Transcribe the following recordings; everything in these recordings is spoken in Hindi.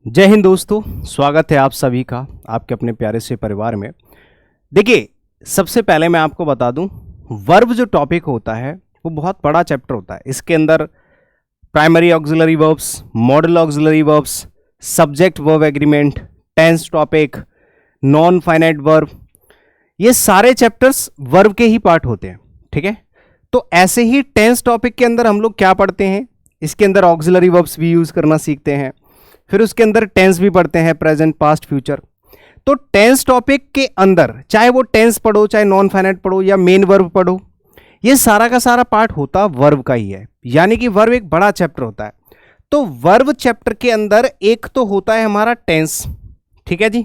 जय हिंद दोस्तों, स्वागत है आप सभी का आपके अपने प्यारे से परिवार में। देखिए, सबसे पहले मैं आपको बता दूं, वर्ब जो टॉपिक होता है वो बहुत बड़ा चैप्टर होता है। इसके अंदर primary auxiliary verbs, modal auxiliary verbs, subject verb agreement, tense topic, non finite verb, ये सारे चैप्टर्स वर्ब के ही पार्ट होते हैं। ठीक है, तो ऐसे ही टेंस टॉपिक के अंदर हम लोग क्या पढ़ते हैं, इसके अंदर ऑक्सिलरी वर्ब्स भी यूज करना सीखते हैं। फिर उसके अंदर टेंस भी पढ़ते हैं, प्रेजेंट, पास्ट, फ्यूचर। तो टेंस टॉपिक के अंदर चाहे वो टेंस पढ़ो, चाहे नॉन फाइनाइट पढ़ो या मेन वर्ब पढ़ो, ये सारा का सारा पार्ट होता वर्ब का ही है। यानी कि वर्ब एक बड़ा चैप्टर होता है। तो वर्ब चैप्टर के अंदर एक तो होता है हमारा टेंस। ठीक है जी,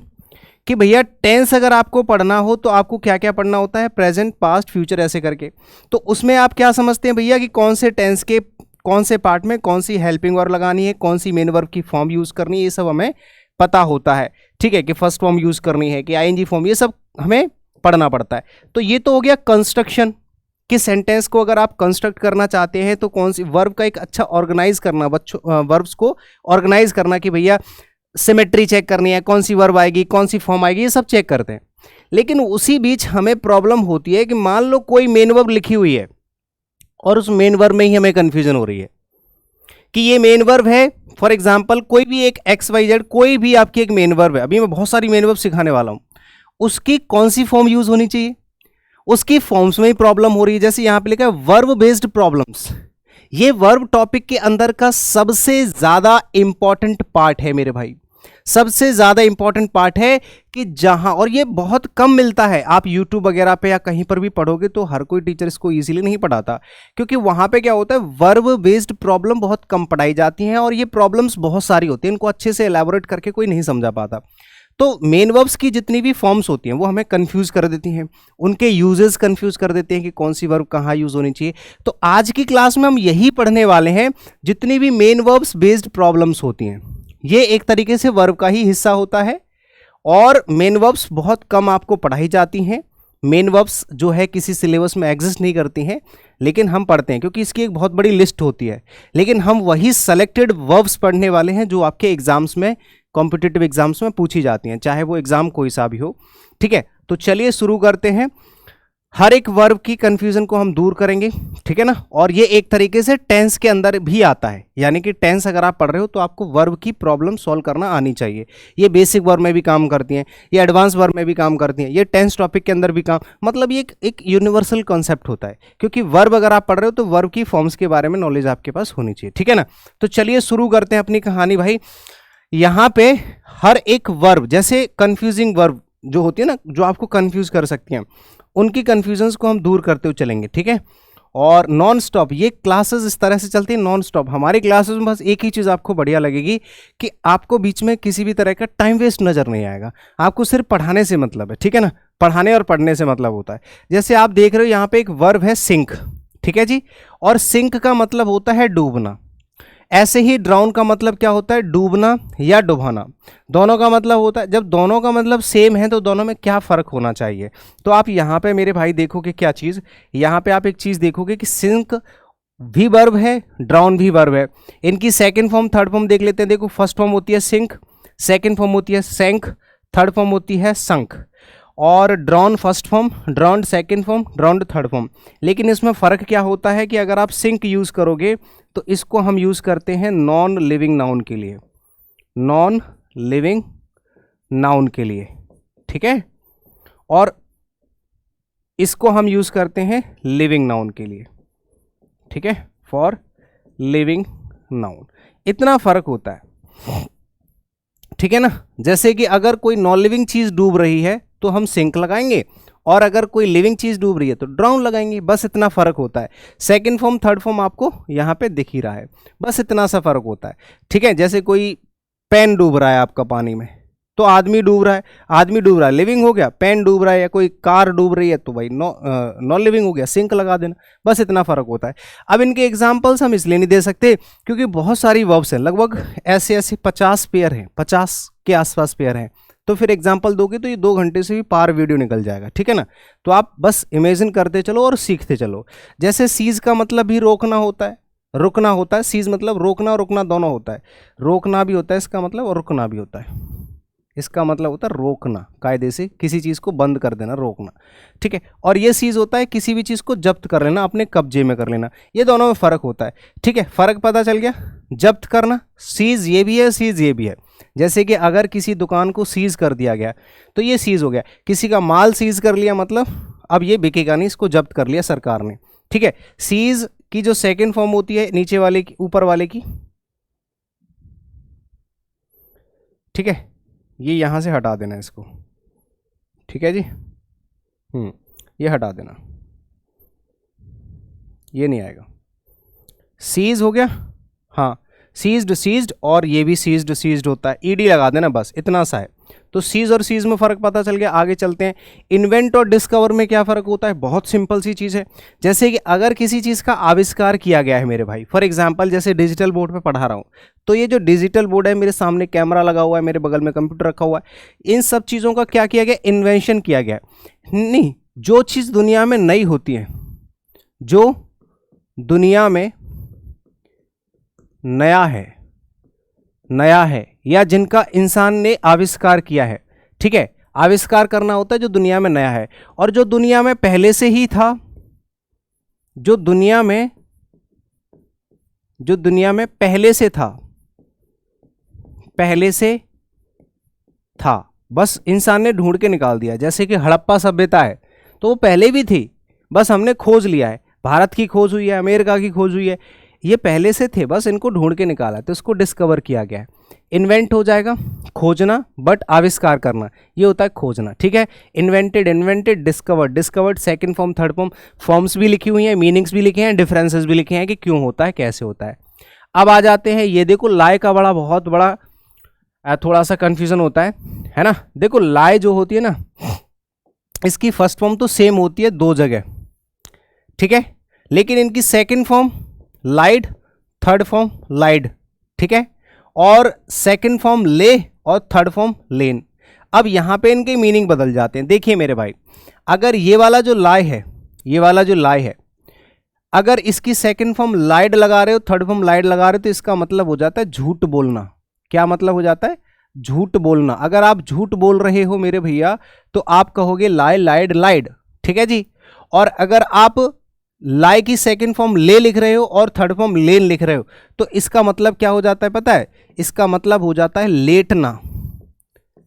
कि भैया टेंस अगर आपको पढ़ना हो तो आपको क्या क्या पढ़ना होता है, प्रेजेंट, पास्ट, फ्यूचर, ऐसे करके। तो उसमें आप क्या समझते हैं भैया कि कौन से टेंस के कौन से पार्ट में कौन सी हेल्पिंग वर्ब लगानी है, कौन सी मेन वर्ब की फॉर्म यूज करनी है, ये सब हमें पता होता है। ठीक है, कि फर्स्ट फॉर्म यूज करनी है कि आईएनजी फॉर्म, ये सब हमें पढ़ना पड़ता है। तो ये तो हो गया कंस्ट्रक्शन, कि सेंटेंस को अगर आप कंस्ट्रक्ट करना चाहते हैं तो कौन सी वर्ब का एक अच्छा ऑर्गेनाइज करना, वर्ब्स को ऑर्गेनाइज करना, कि भैया सिमेट्री चेक करनी है, कौन सी वर्ब आएगी, कौन सी फॉर्म आएगी, ये सब चेक करते हैं। लेकिन उसी बीच हमें प्रॉब्लम होती है कि मान लो कोई मेन वर्ब लिखी हुई है और उस मेन वर्ब में ही हमें कंफ्यूजन हो रही है कि ये मेन वर्ब है। फॉर एग्जांपल कोई भी एक XYZ, कोई भी आपकी एक मेन वर्ब है, अभी मैं बहुत सारी मेन वर्ब सिखाने वाला हूं, उसकी कौन सी फॉर्म यूज होनी चाहिए, उसकी फॉर्म्स में ही प्रॉब्लम हो रही है। जैसे यहां पे लिखा है वर्ब बेस्ड प्रॉब्लम्स, ये वर्ब टॉपिक के अंदर का सबसे ज्यादा इंपॉर्टेंट पार्ट है मेरे भाई, सबसे ज्यादा इंपॉर्टेंट पार्ट है। कि जहां, और ये बहुत कम मिलता है, आप YouTube वगैरह पे या कहीं पर भी पढ़ोगे तो हर कोई टीचर इसको इजीली नहीं पढ़ाता, क्योंकि वहां पे क्या होता है, वर्ब बेस्ड प्रॉब्लम बहुत कम पढ़ाई जाती हैं और ये प्रॉब्लम्स बहुत सारी होती हैं, इनको अच्छे से एलैबोरेट करके कोई नहीं समझा पाता। तो मेन वर्ब्स की जितनी भी फॉर्म्स होती हैं वो हमें कंफ्यूज कर देती हैं, उनके यूजेस कंफ्यूज कर देते हैं कि कौन सी वर्ब कहाँ यूज होनी चाहिए। तो आज की क्लास में हम यही पढ़ने वाले हैं, जितनी भी मेन वर्ब्स बेस्ड प्रॉब्लम्स होती हैं ये एक तरीके से वर्ब का ही हिस्सा होता है। और मेन वर्ब्स बहुत कम आपको पढ़ाई जाती हैं, मेन वर्ब्स जो है किसी सिलेबस में एग्जिस्ट नहीं करती हैं, लेकिन हम पढ़ते हैं क्योंकि इसकी एक बहुत बड़ी लिस्ट होती है। लेकिन हम वही सेलेक्टेड वर्ब्स पढ़ने वाले हैं जो आपके एग्जाम्स में, कॉम्पिटिटिव एग्जाम्स में पूछी जाती हैं, चाहे वो एग्जाम कोई सा भी हो। ठीक है, तो चलिए शुरू करते हैं। हर एक वर्ब की कंफ्यूजन को हम दूर करेंगे, ठीक है ना। और ये एक तरीके से टेंस के अंदर भी आता है, यानी कि टेंस अगर आप पढ़ रहे हो तो आपको वर्ब की प्रॉब्लम सॉल्व करना आनी चाहिए। ये बेसिक वर्ब में भी काम करती हैं, ये एडवांस वर्ब में भी काम करती हैं, ये टेंस टॉपिक के अंदर भी काम, मतलब ये एक यूनिवर्सल कॉन्सेप्ट होता है, क्योंकि वर्ब अगर आप पढ़ रहे हो तो वर्ब की फॉर्म्स के बारे में नॉलेज आपके पास होनी चाहिए। ठीक है ना, तो चलिए शुरू करते हैं अपनी कहानी भाई। यहाँ पे हर एक वर्ब, जैसे कंफ्यूजिंग वर्ब जो होती है ना, जो आपको कंफ्यूज कर सकती हैं, उनकी कंफ्यूजन्स को हम दूर करते हुए चलेंगे। ठीक है, और नॉन स्टॉप ये क्लासेस इस तरह से चलती है, नॉन स्टॉप। हमारी क्लासेस में बस एक ही चीज़ आपको बढ़िया लगेगी कि आपको बीच में किसी भी तरह का टाइम वेस्ट नजर नहीं आएगा, आपको सिर्फ पढ़ाने से मतलब है। ठीक है ना, पढ़ाने और पढ़ने से मतलब होता है। जैसे आप देख रहे हो यहाँ पे एक वर्ब है सिंक, ठीक है जी, और सिंक का मतलब होता है डूबना। ऐसे ही ड्राउन का मतलब क्या होता है, डूबना या डुबाना। दोनों का मतलब होता है, जब दोनों का मतलब सेम है तो दोनों में क्या फ़र्क होना चाहिए। तो आप यहाँ पे मेरे भाई देखोगे क्या चीज़, यहाँ पे आप एक चीज़ देखोगे कि सिंक भी वर्ब है, ड्राउन भी वर्ब है। इनकी सेकंड फॉर्म, थर्ड फॉर्म देख लेते हैं। देखो, फर्स्ट फॉर्म होती है सिंक, सेकंड फॉर्म होती है सैंक, थर्ड फॉर्म होती है संक। और drawn first form, ड्रॉन्ड second form, ड्रॉन्ड third form. लेकिन इसमें फ़र्क क्या होता है कि अगर आप सिंक यूज़ करोगे तो इसको हम यूज़ करते हैं नॉन लिविंग नाउन के लिए, नॉन लिविंग नाउन के लिए। ठीक है, और इसको हम यूज़ करते हैं लिविंग नाउन के लिए। ठीक है, फॉर लिविंग नाउन, इतना फ़र्क होता है। ठीक है ना, जैसे कि अगर कोई नॉन लिविंग चीज़ डूब रही है तो हम सिंक लगाएंगे, और अगर कोई लिविंग चीज़ डूब रही है तो ड्राउन लगाएंगे, बस इतना फ़र्क होता है। सेकंड फॉर्म, थर्ड फॉर्म आपको यहाँ पे दिख ही रहा है, बस इतना सा फ़र्क होता है। ठीक है, जैसे कोई पेन डूब रहा है आपका पानी में तो आदमी डूब रहा है, आदमी डूब रहा है लिविंग हो गया, पेन डूब रहा है या कोई कार डूब रही है तो भाई नॉन लिविंग हो गया, सिंक लगा देना, बस इतना फ़र्क होता है। अब इनके एग्जाम्पल्स हम इसलिए नहीं दे सकते क्योंकि बहुत सारी वर्ब्स हैं, लगभग ऐसे 50 पेयर हैं, 50 के आसपास पेयर हैं। तो फिर एग्जाम्पल दोगे तो ये 2 घंटे से भी पार वीडियो निकल जाएगा। ठीक है ना, तो आप बस इमेजिन करते चलो और सीखते चलो। जैसे सीज का मतलब भी रोकना होता है, रुकना होता है, सीज मतलब रोकना और रुकना दोनों होता है। रोकना भी होता है इसका मतलब और रुकना भी होता है। इसका मतलब होता है रोकना, कायदे से किसी चीज़ को बंद कर देना, रोकना, ठीक है। और ये सीज होता है किसी भी चीज़ को जब्त कर लेना, अपने कब्जे में कर लेना। ये दोनों में फ़र्क होता है, ठीक है। फ़र्क पता चल गया। जब्त करना, सीज ये भी है, सीज ये भी है। जैसे कि अगर किसी दुकान को सीज कर दिया गया तो ये सीज हो गया। किसी का माल सीज कर लिया मतलब अब ये बिकेगा नहीं, इसको जब्त कर लिया सरकार ने, ठीक है। सीज की जो सेकंड फॉर्म होती है नीचे वाले की, ऊपर वाले की, ठीक है, ये यहां से हटा देना इसको, ठीक है जी। ये हटा देना, ये नहीं आएगा। सीज हो गया, हाँ, सीज्ड सीज्ड, और ये भी सीज्ड सीज्ड होता है, ईडी लगा देना, बस इतना सा है। तो सीज और सीज में फ़र्क पता चल गया। आगे चलते हैं। इन्वेंट और डिस्कवर में क्या फ़र्क होता है? बहुत सिंपल सी चीज़ है। जैसे कि अगर किसी चीज़ का आविष्कार किया गया है मेरे भाई, फॉर एग्जांपल जैसे डिजिटल बोर्ड पे पढ़ा रहा हूँ, तो ये जो डिजिटल बोर्ड है, मेरे सामने कैमरा लगा हुआ है, मेरे बगल में कंप्यूटर रखा हुआ है, इन सब चीज़ों का क्या किया गया? इन्वेंशन किया गया। नहीं, जो चीज़ दुनिया में नई होती है, जो दुनिया में नया है या जिनका इंसान ने आविष्कार किया है, ठीक है, आविष्कार करना होता है जो दुनिया में नया है। और जो दुनिया में पहले से ही था, जो दुनिया में पहले से था, बस इंसान ने ढूंढ के निकाल दिया। जैसे कि हड़प्पा सभ्यता है, तो वो पहले भी थी, बस हमने खोज लिया है। भारत की खोज हुई है, अमेरिका की खोज हुई है, ये पहले से थे, बस इनको ढूंढ के निकाला, तो इसको डिस्कवर किया गया है। इन्वेंट हो जाएगा खोजना, बट आविष्कार करना, ये होता है खोजना, ठीक है। Invented, discovered, second form, third form, forms भी लिखी हुई हैं, मीनिंग्स भी लिखे हैं, डिफरेंसेस भी लिखे हैं कि क्यों होता है, कैसे होता है। अब आ जाते हैं, ये देखो लाए का बहुत बड़ा थोड़ा सा कंफ्यूजन होता है ना। देखो लाए जो होती है ना, इसकी फर्स्ट फॉर्म तो सेम होती है दो जगह, ठीक है, लेकिन इनकी सेकंड फॉर्म लाइड, थर्ड फॉर्म लाइड, ठीक है, और सेकंड फॉर्म ले और थर्ड फॉर्म लेन। अब यहां पे इनके मीनिंग बदल जाते हैं। देखिए मेरे भाई, अगर ये वाला जो लाए है, अगर इसकी सेकंड फॉर्म लाइड लगा रहे हो, थर्ड फॉर्म लाइड लगा रहे हो, तो इसका मतलब हो जाता है झूठ बोलना। क्या मतलब हो जाता है? झूठ बोलना। अगर आप झूठ बोल रहे हो मेरे भैया, तो आप कहोगे लाई, लाइड, लाइड, ठीक है जी। और अगर आप लाई की सेकंड फॉर्म ले लिख रहे हो और थर्ड फॉर्म लेन लिख रहे हो, तो इसका मतलब क्या हो जाता है पता है? इसका मतलब हो जाता है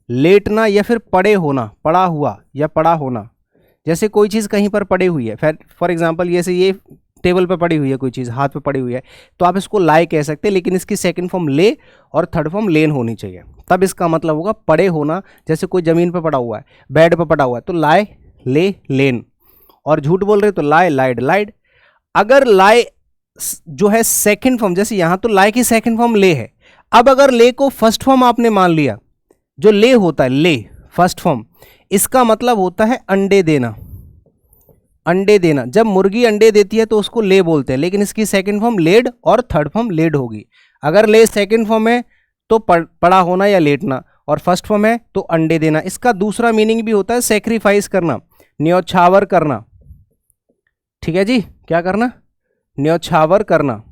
लेटना या फिर पड़े होना, पड़ा हुआ या पड़ा होना। जैसे कोई चीज़ कहीं पर पड़ी हुई है, फॉर एग्जांपल जैसे ये टेबल पे पड़ी हुई है, कोई चीज़ हाथ पे पड़ी हुई है, तो आप इसको लाए कह सकते हैं, लेकिन इसकी सेकंड फॉर्म ले और थर्ड फॉर्म लेन होनी चाहिए, तब इसका मतलब होगा पड़े होना। जैसे कोई ज़मीन पे पड़ा हुआ है, बेड पे पड़ा हुआ है, तो लाए, ले, लेन। और झूठ बोल रहे तो लाए, लाइड, लाइड। अगर लाए जो है सेकंड फॉर्म, जैसे यहां तो लाए की सेकंड फॉर्म ले है, अब अगर ले को फर्स्ट फॉर्म आपने मान लिया, जो ले होता है, ले फर्स्ट फॉर्म, इसका मतलब होता है अंडे देना। अंडे देना, जब मुर्गी अंडे देती है तो उसको ले बोलते हैं, लेकिन इसकी सेकंड फॉर्म लेड और थर्ड फॉर्म लेड होगी। अगर ले सेकंड फॉर्म है तो पड़ा होना या लेटना, और फर्स्ट फॉर्म है तो अंडे देना। इसका दूसरा मीनिंग भी होता है सेक्रीफाइस करना, न्यौछावर करना, ठीक है जी। क्या करना? न्यौछावर करना,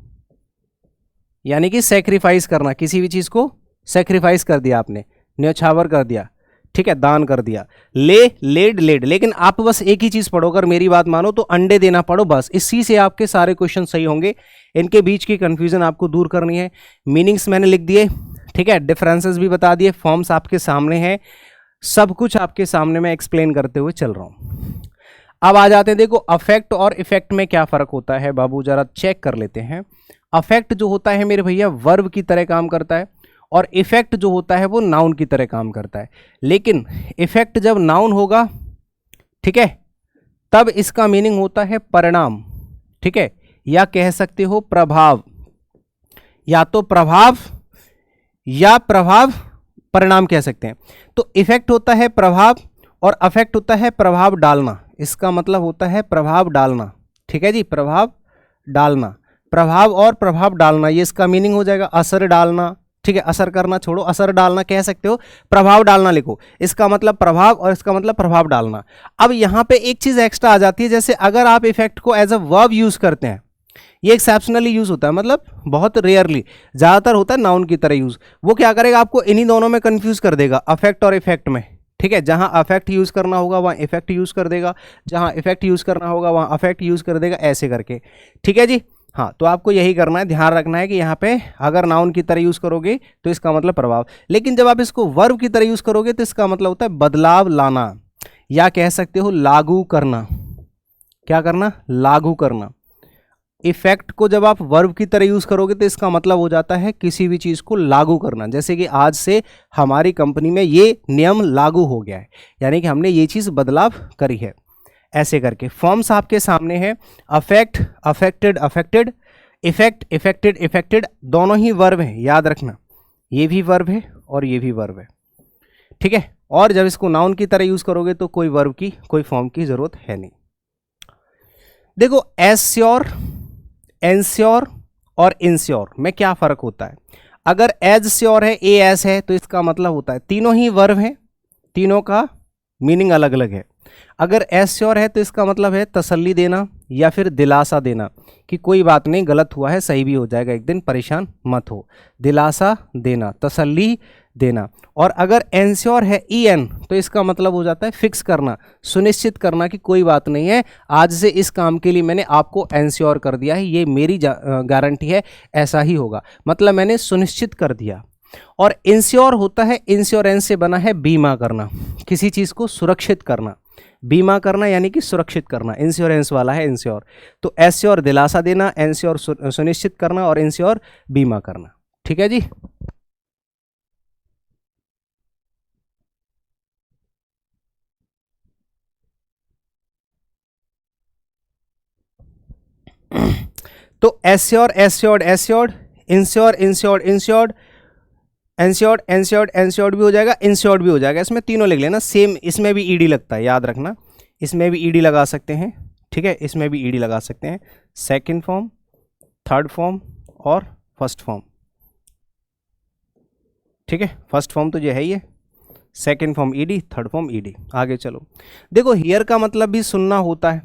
यानी कि सेक्रीफाइस करना, किसी भी चीज को सेक्रीफाइस कर दिया आपने, न्यौछावर कर दिया, ठीक है, दान कर दिया। ले, लेड, लेड। लेकिन आप बस एक ही चीज पढ़ो, अगर मेरी बात मानो तो अंडे देना पढ़ो, बस इसी से आपके सारे क्वेश्चन सही होंगे। इनके बीच की कंफ्यूजन आपको दूर करनी है। मीनिंग्स मैंने लिख दिए, ठीक है, डिफरेंसेस भी बता दिए, फॉर्म्स आपके सामने हैं, सब कुछ आपके सामने मैं एक्सप्लेन करते हुए चल रहा हूं। अब आ जाते हैं, देखो अफेक्ट और इफेक्ट में क्या फर्क होता है बाबू, जरा चेक कर लेते हैं। अफेक्ट जो होता है मेरे भैया वर्ब की तरह काम करता है, और इफेक्ट जो होता है वो नाउन की तरह काम करता है। लेकिन इफेक्ट जब नाउन होगा, ठीक है, तब इसका मीनिंग होता है परिणाम, ठीक है, या कह सकते हो प्रभाव, या तो प्रभाव या प्रभाव परिणाम कह सकते हैं। तो इफेक्ट होता है प्रभाव और अफेक्ट होता है प्रभाव डालना। इसका मतलब होता है प्रभाव डालना, ठीक है जी, प्रभाव डालना, प्रभाव और प्रभाव डालना, ये इसका मीनिंग हो जाएगा। असर डालना, ठीक है, असर करना छोड़ो, असर डालना कह सकते हो, प्रभाव डालना लिखो, इसका मतलब प्रभाव और इसका मतलब प्रभाव डालना। अब यहां पे एक चीज एक्स्ट्रा आ जाती है, जैसे अगर आप इफेक्ट को एज अ वर्ब यूज करते हैं, ये एक्सेप्शनली यूज होता है, मतलब बहुत रेयरली, ज़्यादातर होता है नाउन की तरह यूज। वो क्या करेगा, आपको इन्हीं दोनों में कंफ्यूज कर देगा, अफेक्ट और इफेक्ट में। ठीक है, जहां अफेक्ट यूज करना होगा वहां इफेक्ट यूज कर देगा, जहां इफेक्ट यूज करना होगा वहां अफेक्ट यूज कर देगा, ऐसे करके। ठीक है जी, हाँ, तो आपको यही करना है, ध्यान रखना है कि यहाँ पे अगर नाउन की तरह यूज करोगे तो इसका मतलब प्रभाव, लेकिन जब आप इसको वर्ब की तरह यूज करोगे तो इसका मतलब होता है बदलाव लाना, या कह सकते हो लागू करना। क्या करना, लागू करना। इफेक्ट को जब आप वर्ब की तरह यूज करोगे तो इसका मतलब हो जाता है किसी भी चीज को लागू करना, जैसे कि आज से हमारी कंपनी में ये नियम लागू हो गया है, यानी कि हमने ये चीज बदलाव करी है, ऐसे करके। फॉर्म्स आपके सामने है, affect, affected, affected, effect, affected, affected, दोनों ही वर्ब है, याद रखना, ये भी वर्ब है और ये भी वर्ब है। ठीक है, और जब इसको नाउन की तरह यूज करोगे तो कोई वर्ब की, कोई फॉर्म की जरूरत है नहीं। देखो, एश्योर, एंश्योर और इंश्योर में क्या फर्क होता है। अगर एज श्योर है, ए एस है, तो इसका मतलब होता है तीनों ही वर्ब हैं, तीनों का मीनिंग अलग अलग है। अगर एश्योर है तो इसका मतलब है तसल्ली देना या फिर दिलासा देना कि कोई बात नहीं, गलत हुआ है, सही भी हो जाएगा एक दिन, परेशान मत हो, दिलासा देना, तसल्ली देना। और अगर एंश्योर है, ई एन, तो इसका मतलब हो जाता है फिक्स करना, सुनिश्चित करना कि कोई बात नहीं है, आज से इस काम के लिए मैंने आपको एंश्योर कर दिया है, ये मेरी गारंटी है, ऐसा ही होगा, मतलब मैंने सुनिश्चित कर दिया। और इंश्योर होता है, इंश्योरेंस से बना है, बीमा करना, किसी चीज़ को सुरक्षित करना, बीमा करना यानी कि सुरक्षित करना, इंश्योरेंस वाला है इंश्योर। तो एश्योर दिलासा देना, एंश्योर सुनिश्चित करना, और इंश्योर बीमा करना। ठीक है जी। तो assure, assured, assured, ensure, insured, insured, ensured, ensured, ensured भी हो जाएगा, इंश्योर्ड भी हो जाएगा, इसमें तीनों लिख लेना। सेम इसमें भी ईडी लगता है, याद रखना, इसमें भी ईडी लगा सकते हैं। ठीक है, इसमें भी ईडी लगा सकते हैं, सेकंड फॉर्म, थर्ड फॉर्म और फर्स्ट फॉर्म। ठीक है, फर्स्ट फॉर्म तो जो है ये, second form ED, third form ED. आगे चलो, देखो, हियर का मतलब भी सुनना होता है,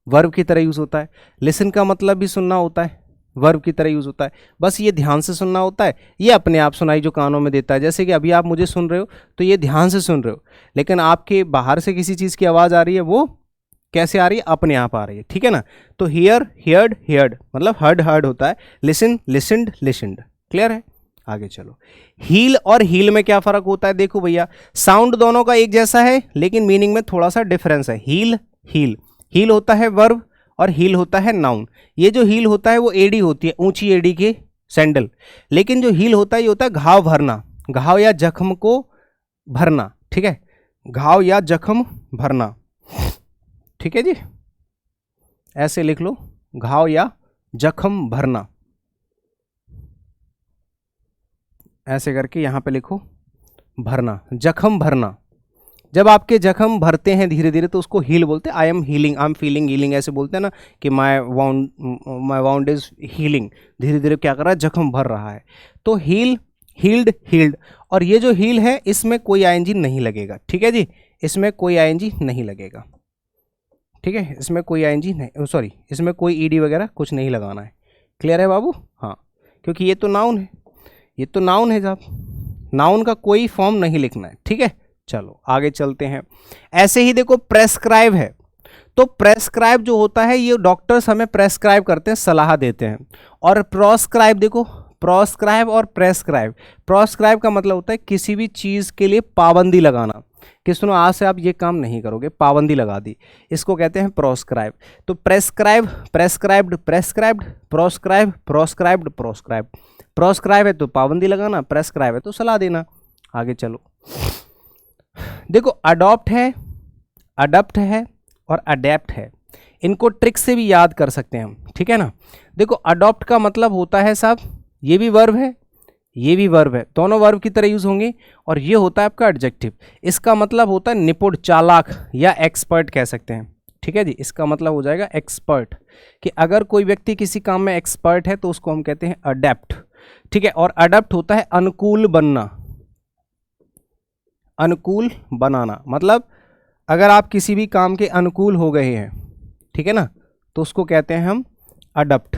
वर्ब की तरह यूज होता है। लिसन का मतलब भी सुनना होता है, वर्ब की तरह यूज होता है, बस ये ध्यान से सुनना होता है, ये अपने आप सुनाई जो कानों में देता है। जैसे कि अभी आप मुझे सुन रहे हो तो ये ध्यान से सुन रहे हो, लेकिन आपके बाहर से किसी चीज़ की आवाज़ आ रही है, वो कैसे आ रही है, अपने आप आ रही है। ठीक है ना, तो हियर, हियर्ड, हियर्ड, मतलब हर्ड, हर्ड होता है, लिसन, लिसनड, लिसनड। क्लियर है, आगे चलो। हील और हील में क्या फर्क होता है, देखो भैया, साउंड दोनों का एक जैसा है लेकिन मीनिंग में थोड़ा सा डिफरेंस है। हील, हील, हील होता है वर्ब और हील होता है नाउन। ये जो हील होता है वो एडी होती है, ऊंची एडी के सैंडल, लेकिन जो हील होता है ये होता है घाव भरना, घाव या जख्म को भरना। ठीक है, घाव या जख्म भरना। ठीक है जी, ऐसे लिख लो, घाव या जख्म भरना, ऐसे करके यहां पे लिखो, भरना, जख्म भरना। जब आपके जख्म भरते हैं धीरे धीरे तो उसको हील बोलते हैं। I am healing, I am feeling healing, ऐसे बोलते हैं ना कि माई वाउंड इज हीलिंग, धीरे धीरे क्या कर रहा है, जख्म भर रहा है। तो हील, हील्ड, हील्ड, और ये जो हील है इसमें कोई आईएनजी नहीं लगेगा। ठीक है जी, इसमें कोई आईएनजी नहीं लगेगा। ठीक है, इसमें कोई आईएनजी नहीं, सॉरी, इसमें कोई ईडी वगैरह कुछ नहीं लगाना है। क्लियर है बाबू, हाँ, क्योंकि ये तो नाउन है, ये तो नाउन है साहब, नाउन का कोई फॉर्म नहीं लिखना है। ठीक है, चलो आगे चलते हैं। ऐसे ही देखो, प्रेस्क्राइब है, तो प्रेस्क्राइब जो होता है ये डॉक्टर्स हमें प्रेस्क्राइब करते हैं, सलाह देते हैं। और प्रोस्क्राइब, देखो, प्रोस्क्राइब और प्रेस्क्राइब, प्रोस्क्राइब का मतलब होता है किसी भी चीज़ के लिए पाबंदी लगाना, कि सुनो आज से आप ये काम नहीं करोगे, पाबंदी लगा दी, इसको कहते हैं प्रोस्क्राइब। तो prescribe, prescribed, prescribed, proscribe, proscribed, proscribe. Proscribe है तो पाबंदी लगाना, प्रेस्क्राइब है तो सलाह देना। आगे चलो, देखो, अडॉप्ट है, अडप्ट है और अडेप्ट है, इनको ट्रिक से भी याद कर सकते हैं हम। ठीक है ना, देखो, अडॉप्ट का मतलब होता है साहब, ये भी वर्ब है, ये भी वर्ब है, दोनों वर्ब की तरह यूज होंगे, और ये होता है आपका एडजेक्टिव। इसका मतलब होता है निपुण, चालाक या एक्सपर्ट कह सकते हैं। ठीक है जी, इसका मतलब हो जाएगा एक्सपर्ट, कि अगर कोई व्यक्ति किसी काम में एक्सपर्ट है तो उसको हम कहते हैं अडेप्ट। ठीक है, और अडेप्ट होता है अनुकूल बनना, अनुकूल बनाना, मतलब अगर आप किसी भी काम के अनुकूल हो गए हैं, ठीक है ना, तो उसको कहते हैं हम अडप्ट।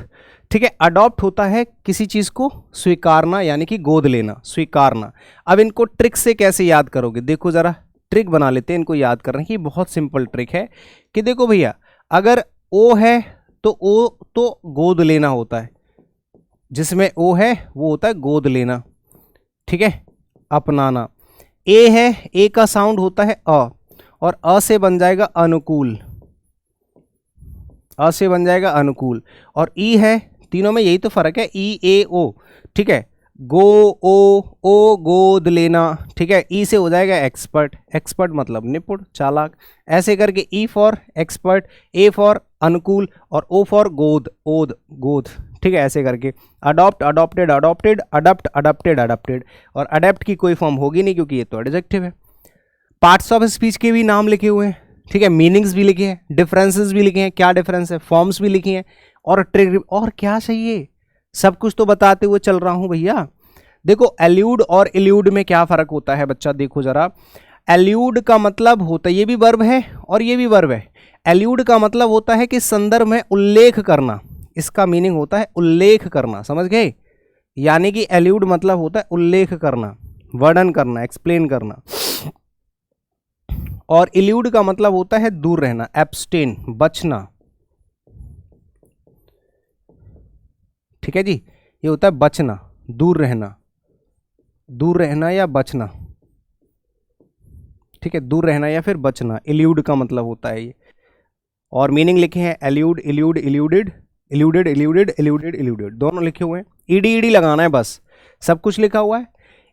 ठीक है, अडॉप्ट होता है किसी चीज को स्वीकारना यानी कि गोद लेना, स्वीकारना। अब इनको ट्रिक से कैसे याद करोगे, देखो जरा ट्रिक बना लेते हैं इनको याद करने की। बहुत सिंपल ट्रिक है कि देखो भैया, अगर ओ है तो ओ तो गोद लेना होता है, जिसमें ओ है वो होता है गोद लेना, ठीक है, अपनाना। ए है, ए का साउंड होता है अ, और अ से बन जाएगा अनुकूल, अ से बन जाएगा अनुकूल। और ई है, तीनों में यही तो फर्क है, ई ए ओ, ठीक है, गो ओ गोद लेना, ठीक है। ई से हो जाएगा एक्सपर्ट, एक्सपर्ट मतलब निपुण, चालाक, ऐसे करके E for expert, A for अनुकूल, और ओ फॉर गोद, ओद गोद, ठीक है, ऐसे करके। Adopt, adopted, adopted, adopt, adapted, adapted. और अडेप्ट की कोई फॉर्म होगी नहीं क्योंकि ये तो एडजेक्टिव है। पार्ट्स ऑफ स्पीच के भी नाम लिखे हुए हैं, ठीक है, मीनिंग्स भी लिखे हैं, डिफरेंसेस भी लिखे हैं, क्या डिफरेंस है, फॉर्म्स भी लिखी हैं, और ट्रिक, और क्या चाहिए, सब कुछ तो बताते हुए चल रहा हूं भैया। देखो एल्यूड और इल्यूड में क्या फर्क होता है बच्चा, देखो जरा। एल्यूड का मतलब होता है, ये भी वर्ब है और ये भी वर्ब है। एल्यूड का मतलब होता है कि संदर्भ में उल्लेख करना, इसका मीनिंग होता है उल्लेख करना, समझ गए। यानी कि एल्यूड मतलब होता है उल्लेख करना, वर्णन करना, एक्सप्लेन करना। और इल्यूड का मतलब होता है दूर रहना, एब्सटेन, बचना, ठीक है जी, ये होता है बचना, दूर रहना, दूर रहना या बचना, ठीक है, दूर रहना या फिर बचना, इल्यूड का मतलब होता है ये। और मीनिंग लिखे हैं एल्यूड, इल्यूड, इल्यूडेड, इल्यूडेड, इल्यूडेड, इल्यूडेड, इल्यूडेड, दोनों लिखे हुए हैं। ईडी ईडी लगाना है बस, सब कुछ लिखा हुआ है।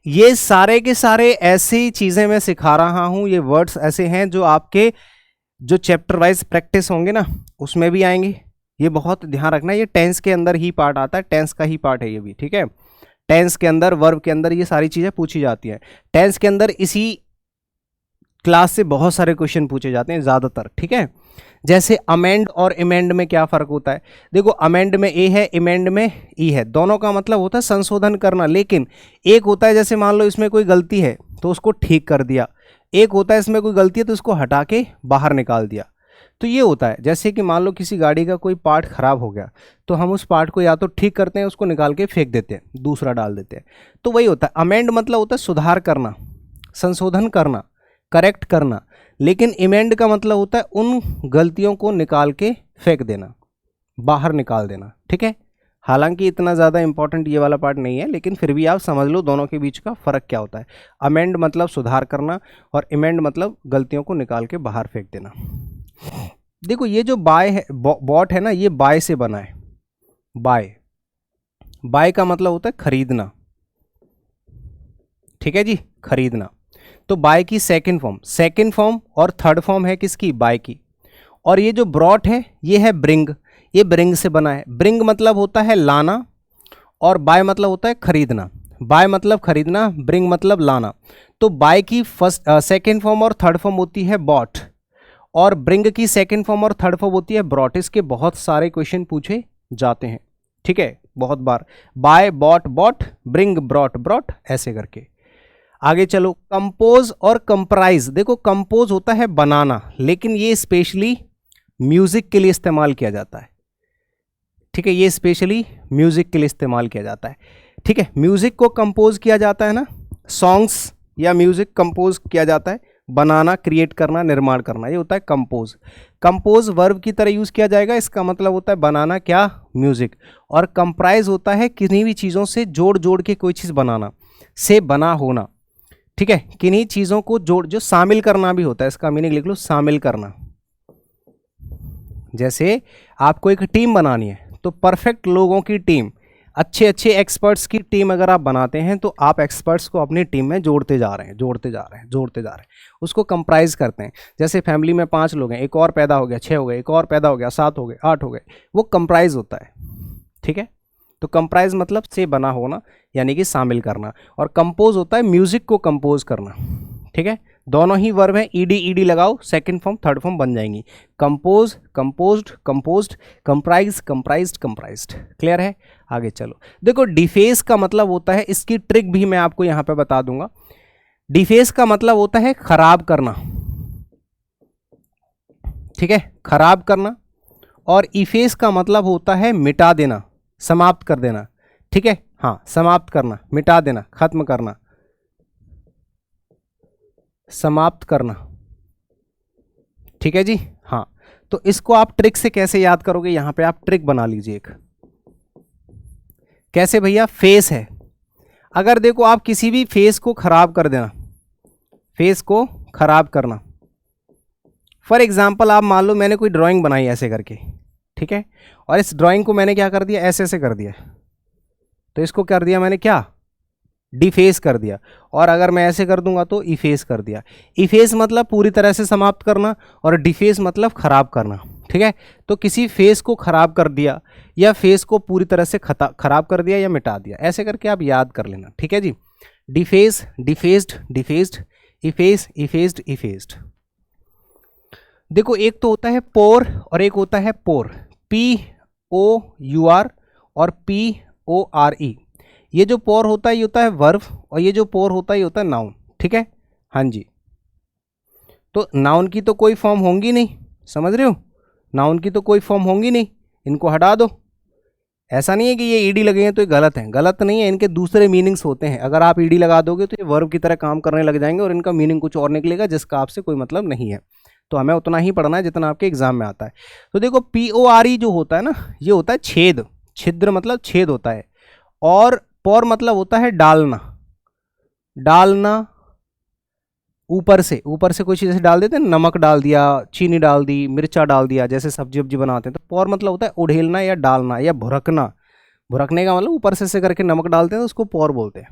ये सारे के सारे ऐसी चीजें मैं सिखा रहा हूं, ये वर्ड्स ऐसे हैं जो आपके जो चैप्टर वाइज प्रैक्टिस होंगे ना उसमें भी आएंगे। ये बहुत ध्यान रखना, ये टेंस के अंदर ही पार्ट आता है, टेंस का ही पार्ट है ये भी, ठीक है। टेंस के अंदर, वर्ब के अंदर ये सारी चीजें पूछी जाती हैं। टेंस के अंदर इसी क्लास से बहुत सारे क्वेश्चन पूछे जाते हैं ज्यादातर, ठीक है। जैसे अमेंड और इमेंड में क्या फर्क होता है, देखो अमेंड में ए है, इमेंड में ई है, दोनों का मतलब होता है संशोधन करना। लेकिन एक होता है जैसे मान लो इसमें कोई गलती है तो उसको ठीक कर दिया, एक होता है इसमें कोई गलती है तो उसको हटा के बाहर निकाल दिया। तो ये होता है जैसे कि मान लो किसी गाड़ी का कोई पार्ट खराब हो गया तो हम उस पार्ट को या तो ठीक करते हैं, उसको निकाल के फेंक देते हैं, दूसरा डाल देते हैं, तो वही होता है। अमेंड मतलब होता है सुधार करना, संशोधन करना, करेक्ट करना। लेकिन इमेंड का मतलब होता है उन गलतियों को निकाल के फेंक देना, बाहर निकाल देना, ठीक है। हालांकि इतना ज़्यादा इंपॉर्टेंट ये वाला पार्ट नहीं है, लेकिन फिर भी आप समझ लो दोनों के बीच का फ़र्क क्या होता है। अमेंड मतलब सुधार करना और इमेंड मतलब गलतियों को निकाल के बाहर फेंक देना। देखो ये जो बाय है, बॉट है ना, ये बाय से बना है। बाय, बाय का मतलब होता है खरीदना, ठीक है जी, खरीदना। तो बाय की सेकंड फॉर्म और थर्ड फॉर्म है किसकी, बाय की। और ये जो ब्रॉट है ये है ब्रिंग, ये ब्रिंग से बना है। ब्रिंग मतलब होता है लाना और बाय मतलब होता है खरीदना। बाय मतलब खरीदना, ब्रिंग मतलब लाना। तो बाय की सेकंड फॉर्म और थर्ड फॉर्म होती है बॉट, और ब्रिंग की सेकंड फॉर्म और थर्ड फॉर्म होती है ब्रॉट। इसके बहुत सारे क्वेश्चन पूछे जाते हैं, ठीक है, बहुत बार। Buy, bought, bought, bring, brought, brought, ऐसे करके। आगे चलो, कंपोज और कंप्राइज। देखो कंपोज होता है बनाना, लेकिन ये स्पेशली म्यूजिक के लिए इस्तेमाल किया जाता है, ठीक है, ये स्पेशली म्यूजिक के लिए इस्तेमाल किया जाता है, ठीक है। म्यूजिक को कंपोज किया जाता है ना, सॉन्ग्स या म्यूजिक कंपोज किया जाता है, बनाना, क्रिएट करना, निर्माण करना, ये होता है कंपोज। कंपोज वर्ब की तरह यूज किया जाएगा, इसका मतलब होता है बनाना क्या, म्यूजिक। और कंप्राइज होता है किन्हीं भी चीजों से जोड़ जोड़ के कोई चीज बनाना, से बना होना, ठीक है, किन्हीं चीजों को जोड़, जो शामिल करना भी होता है, इसका मीनिंग लिख लो, शामिल करना। जैसे आपको एक टीम बनानी है तो परफेक्ट लोगों की टीम, अच्छे अच्छे एक्सपर्ट्स की टीम अगर आप बनाते हैं तो आप एक्सपर्ट्स को अपनी टीम में जोड़ते जा रहे हैं, जोड़ते जा रहे हैं, जोड़ते जा रहे हैं, उसको कंप्राइज करते हैं। जैसे फैमिली में 5 लोग हैं, एक और पैदा हो गया, 6 हो गए, एक और पैदा हो गया, 7 हो गए, 8 हो गए, वो कंप्राइज होता है, ठीक है। तो कंप्राइज मतलब से बना होना, यानी कि शामिल करना। और कंपोज होता है म्यूजिक को कंपोज करना, ठीक है। दोनों ही वर्ब हैं, ईडी ईडी लगाओ, सेकंड फॉर्म थर्ड फॉर्म बन जाएंगी। Compose, composed, composed, comprise, comprised, comprised. Clear है। आगे चलो, देखो डिफेस का मतलब होता है, इसकी ट्रिक भी मैं आपको यहां पे बता दूंगा। डिफेस का मतलब होता है खराब करना, ठीक है, खराब करना। और इफेस का मतलब होता है मिटा देना, समाप्त कर देना, ठीक है, हाँ समाप्त करना, मिटा देना, खत्म करना, समाप्त करना, ठीक है जी। हाँ, तो इसको आप ट्रिक से कैसे याद करोगे, यहां पे आप ट्रिक बना लीजिए एक। कैसे भैया, फेस है, अगर देखो आप किसी भी फेस को खराब कर देना, फेस को खराब करना, फॉर एग्जाम्पल आप मान लो मैंने कोई ड्राइंग बनाई ऐसे करके, ठीक है, और इस ड्राइंग को मैंने क्या कर दिया, ऐसे ऐसे कर दिया, तो इसको कर दिया मैंने क्या, डिफेस कर दिया। और अगर मैं ऐसे कर दूंगा तो इफेस कर दिया। इफेस मतलब पूरी तरह से समाप्त करना और डिफेस मतलब खराब करना, ठीक है। तो किसी फेस को खराब कर दिया या फेस को पूरी तरह से खराब कर दिया या मिटा दिया, ऐसे करके आप याद कर लेना, ठीक है जी। Deface, defaced, defaced, efface, effaced, effaced. देखो एक तो होता है पोर और एक होता है पोर, POUR और PORE। ये जो पोर होता है ये होता है वर्ब और ये जो पोर होता है ये होता है नाउन, ठीक है, हाँ जी। तो नाउन की तो कोई फॉर्म होंगी नहीं, समझ रहे हो, नाउन की तो कोई फॉर्म होंगी नहीं, इनको हटा दो। ऐसा नहीं है कि ये ईडी लगे हैं तो ये गलत है, गलत नहीं है, इनके दूसरे मीनिंग्स होते हैं। अगर आप ईडी लगा दोगे तो ये वर्ब की तरह काम करने लग जाएंगे और इनका मीनिंग कुछ और निकलेगा जिसका आपसे कोई मतलब नहीं है। तो हमें उतना ही पढ़ना है जितना आपके एग्जाम में आता है। तो देखो PORE जो होता है ना, ये होता है छेद, छिद्र मतलब छेद होता है, और पोर मतलब होता है डालना, डालना ऊपर से, ऊपर से कोई चीज़ ऐसे डाल देते हैं, नमक डाल दिया, चीनी डाल दी, मिर्चा डाल दिया, जैसे सब्जी वब्जी बनाते हैं। तो पोर मतलब होता है उड़ेलना या डालना या भुरकना, भुरकने का मतलब ऊपर से करके नमक डालते हैं तो उसको पोर बोलते हैं।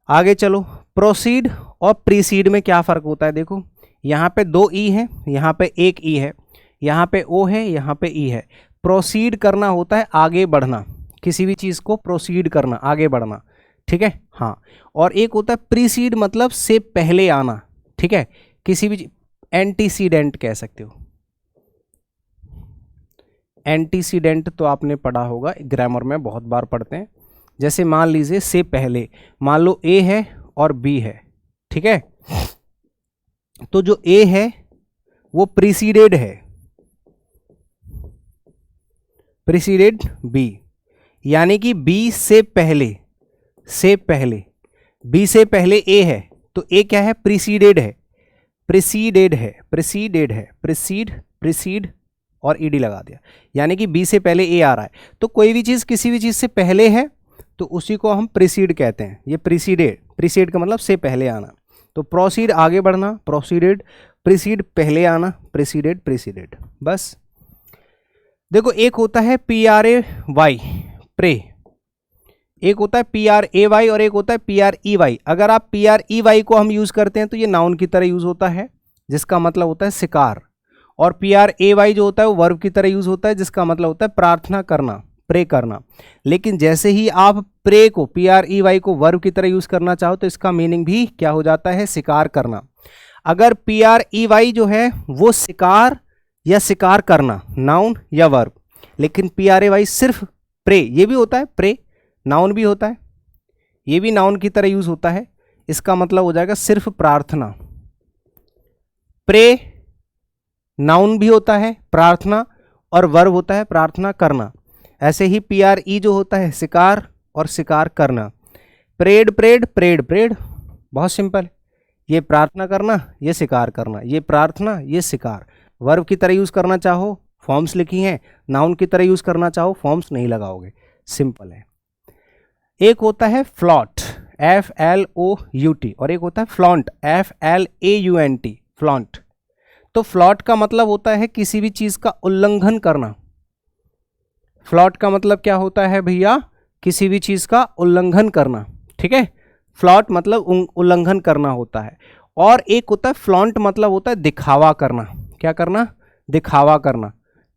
आगे चलो, प्रोसीड और प्रीसीड में क्या फ़र्क होता है, देखो यहाँ पे 2 ई है, यहाँ पे 1 ई है, यहाँ पे ओ है, यहाँ पे ई है। प्रोसीड करना होता है आगे बढ़ना, किसी भी चीज़ को प्रोसीड करना, आगे बढ़ना, ठीक है, हाँ। और एक होता है प्रीसीड मतलब से पहले आना, ठीक है, किसी भी एंटीसीडेंट कह सकते हो। एंटीसीडेंट तो आपने पढ़ा होगा, ग्रामर में बहुत बार पढ़ते हैं। जैसे मान लीजिए से पहले, मान लो ए है और बी है, ठीक है, तो जो ए है वो प्रीसीडेड है, प्रीसीडेड बी, यानी कि बी से पहले, से पहले, बी से पहले ए है तो ए क्या है, प्रीसीडेड है, प्रीसीडेड है, प्रीसीडेड है, प्रीसीड, प्रीसीड और ईडी लगा दिया, यानी कि बी से पहले ए आ रहा है। तो कोई भी चीज़ किसी भी चीज़ से पहले है तो उसी को हम प्रीसीड कहते हैं। ये प्रीसीडेड, प्रीसीड का मतलब से पहले आना। तो प्रोसीड आगे बढ़ना, प्रोसीडेड, प्रीसीड पहले आना, प्रीसीडेड, प्रीसीडेड, बस। देखो एक होता है PRAY, प्रे, एक होता है PRAY और एक होता है PREY। अगर आप PREY को हम यूज़ करते हैं तो ये नाउन की तरह यूज़ होता है जिसका मतलब होता है शिकार, और PRAY जो होता है वो वर्ब की तरह यूज़ होता है जिसका मतलब होता है प्रार्थना करना, प्रे करना। लेकिन जैसे ही आप प्रे को, PREY को वर्ब की तरह यूज़ करना चाहो तो इसका मीनिंग भी क्या हो जाता है, शिकार करना। अगर PREY जो है वो शिकार या शिकार करना, नाउन या वर्ब, लेकिन PRAY सिर्फ प्रे, ये भी होता है प्रे, नाउन भी होता है, ये भी नाउन की तरह यूज होता है, इसका मतलब हो जाएगा सिर्फ प्रार्थना। प्रे नाउन भी होता है प्रार्थना और वर्ब होता है प्रार्थना करना। ऐसे ही PRE जो होता है शिकार और शिकार करना। प्रेड, प्रेड, प्रेड, प्रेड, बहुत सिंपल, ये प्रार्थना करना, ये शिकार करना, ये प्रार्थना, ये शिकार। वर्ब की तरह यूज करना चाहो फॉर्म्स लिखी हैं, नाउन की तरह यूज करना चाहो फॉर्म्स नहीं लगाओगे, सिंपल है। एक होता है फ्लॉट, FLOUT, और एक होता है फ्लॉन्ट, FLAUNT, फ्लॉन्ट। तो फ्लॉट का मतलब होता है किसी भी चीज का उल्लंघन करना। फ्लॉट का मतलब क्या होता है भैया, किसी भी चीज का उल्लंघन करना, ठीक है, फ्लॉट मतलब उल्लंघन करना होता है। और एक होता है फ्लॉन्ट, मतलब होता है दिखावा करना। क्या करना, दिखावा करना,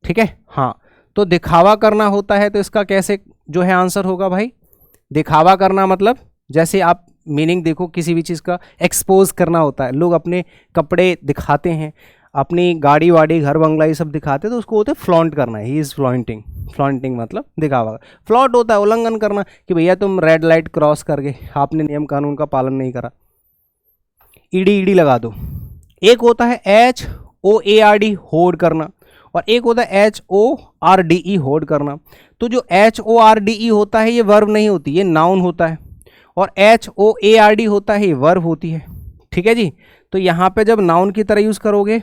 ठीक है, हाँ। तो दिखावा करना होता है तो इसका कैसे जो है आंसर होगा भाई, दिखावा करना मतलब जैसे आप मीनिंग देखो, किसी भी चीज़ का एक्सपोज करना होता है, लोग अपने कपड़े दिखाते हैं, अपनी गाड़ी वाड़ी घर बंगला ये सब दिखाते हैं, तो उसको होता है फ्लॉन्ट करना, ही इज़ फ्लॉन्टिंग। फ्लॉन्टिंग मतलब दिखावा। फ्लॉट होता है उल्लंघन करना, कि भैया तुम रेड लाइट क्रॉस कर गए, आपने नियम कानून का पालन नहीं करा, ईडी ईडी लगा दो। एक होता है HOARD, होड़ करना, और एक होता है HORDE, होल्ड करना। तो जो HORDE होता है ये वर्ब नहीं होती, ये नाउन होता है, और HOARD होता है ये वर्ब होती है। ठीक है जी। तो यहाँ पे जब नाउन की तरह यूज करोगे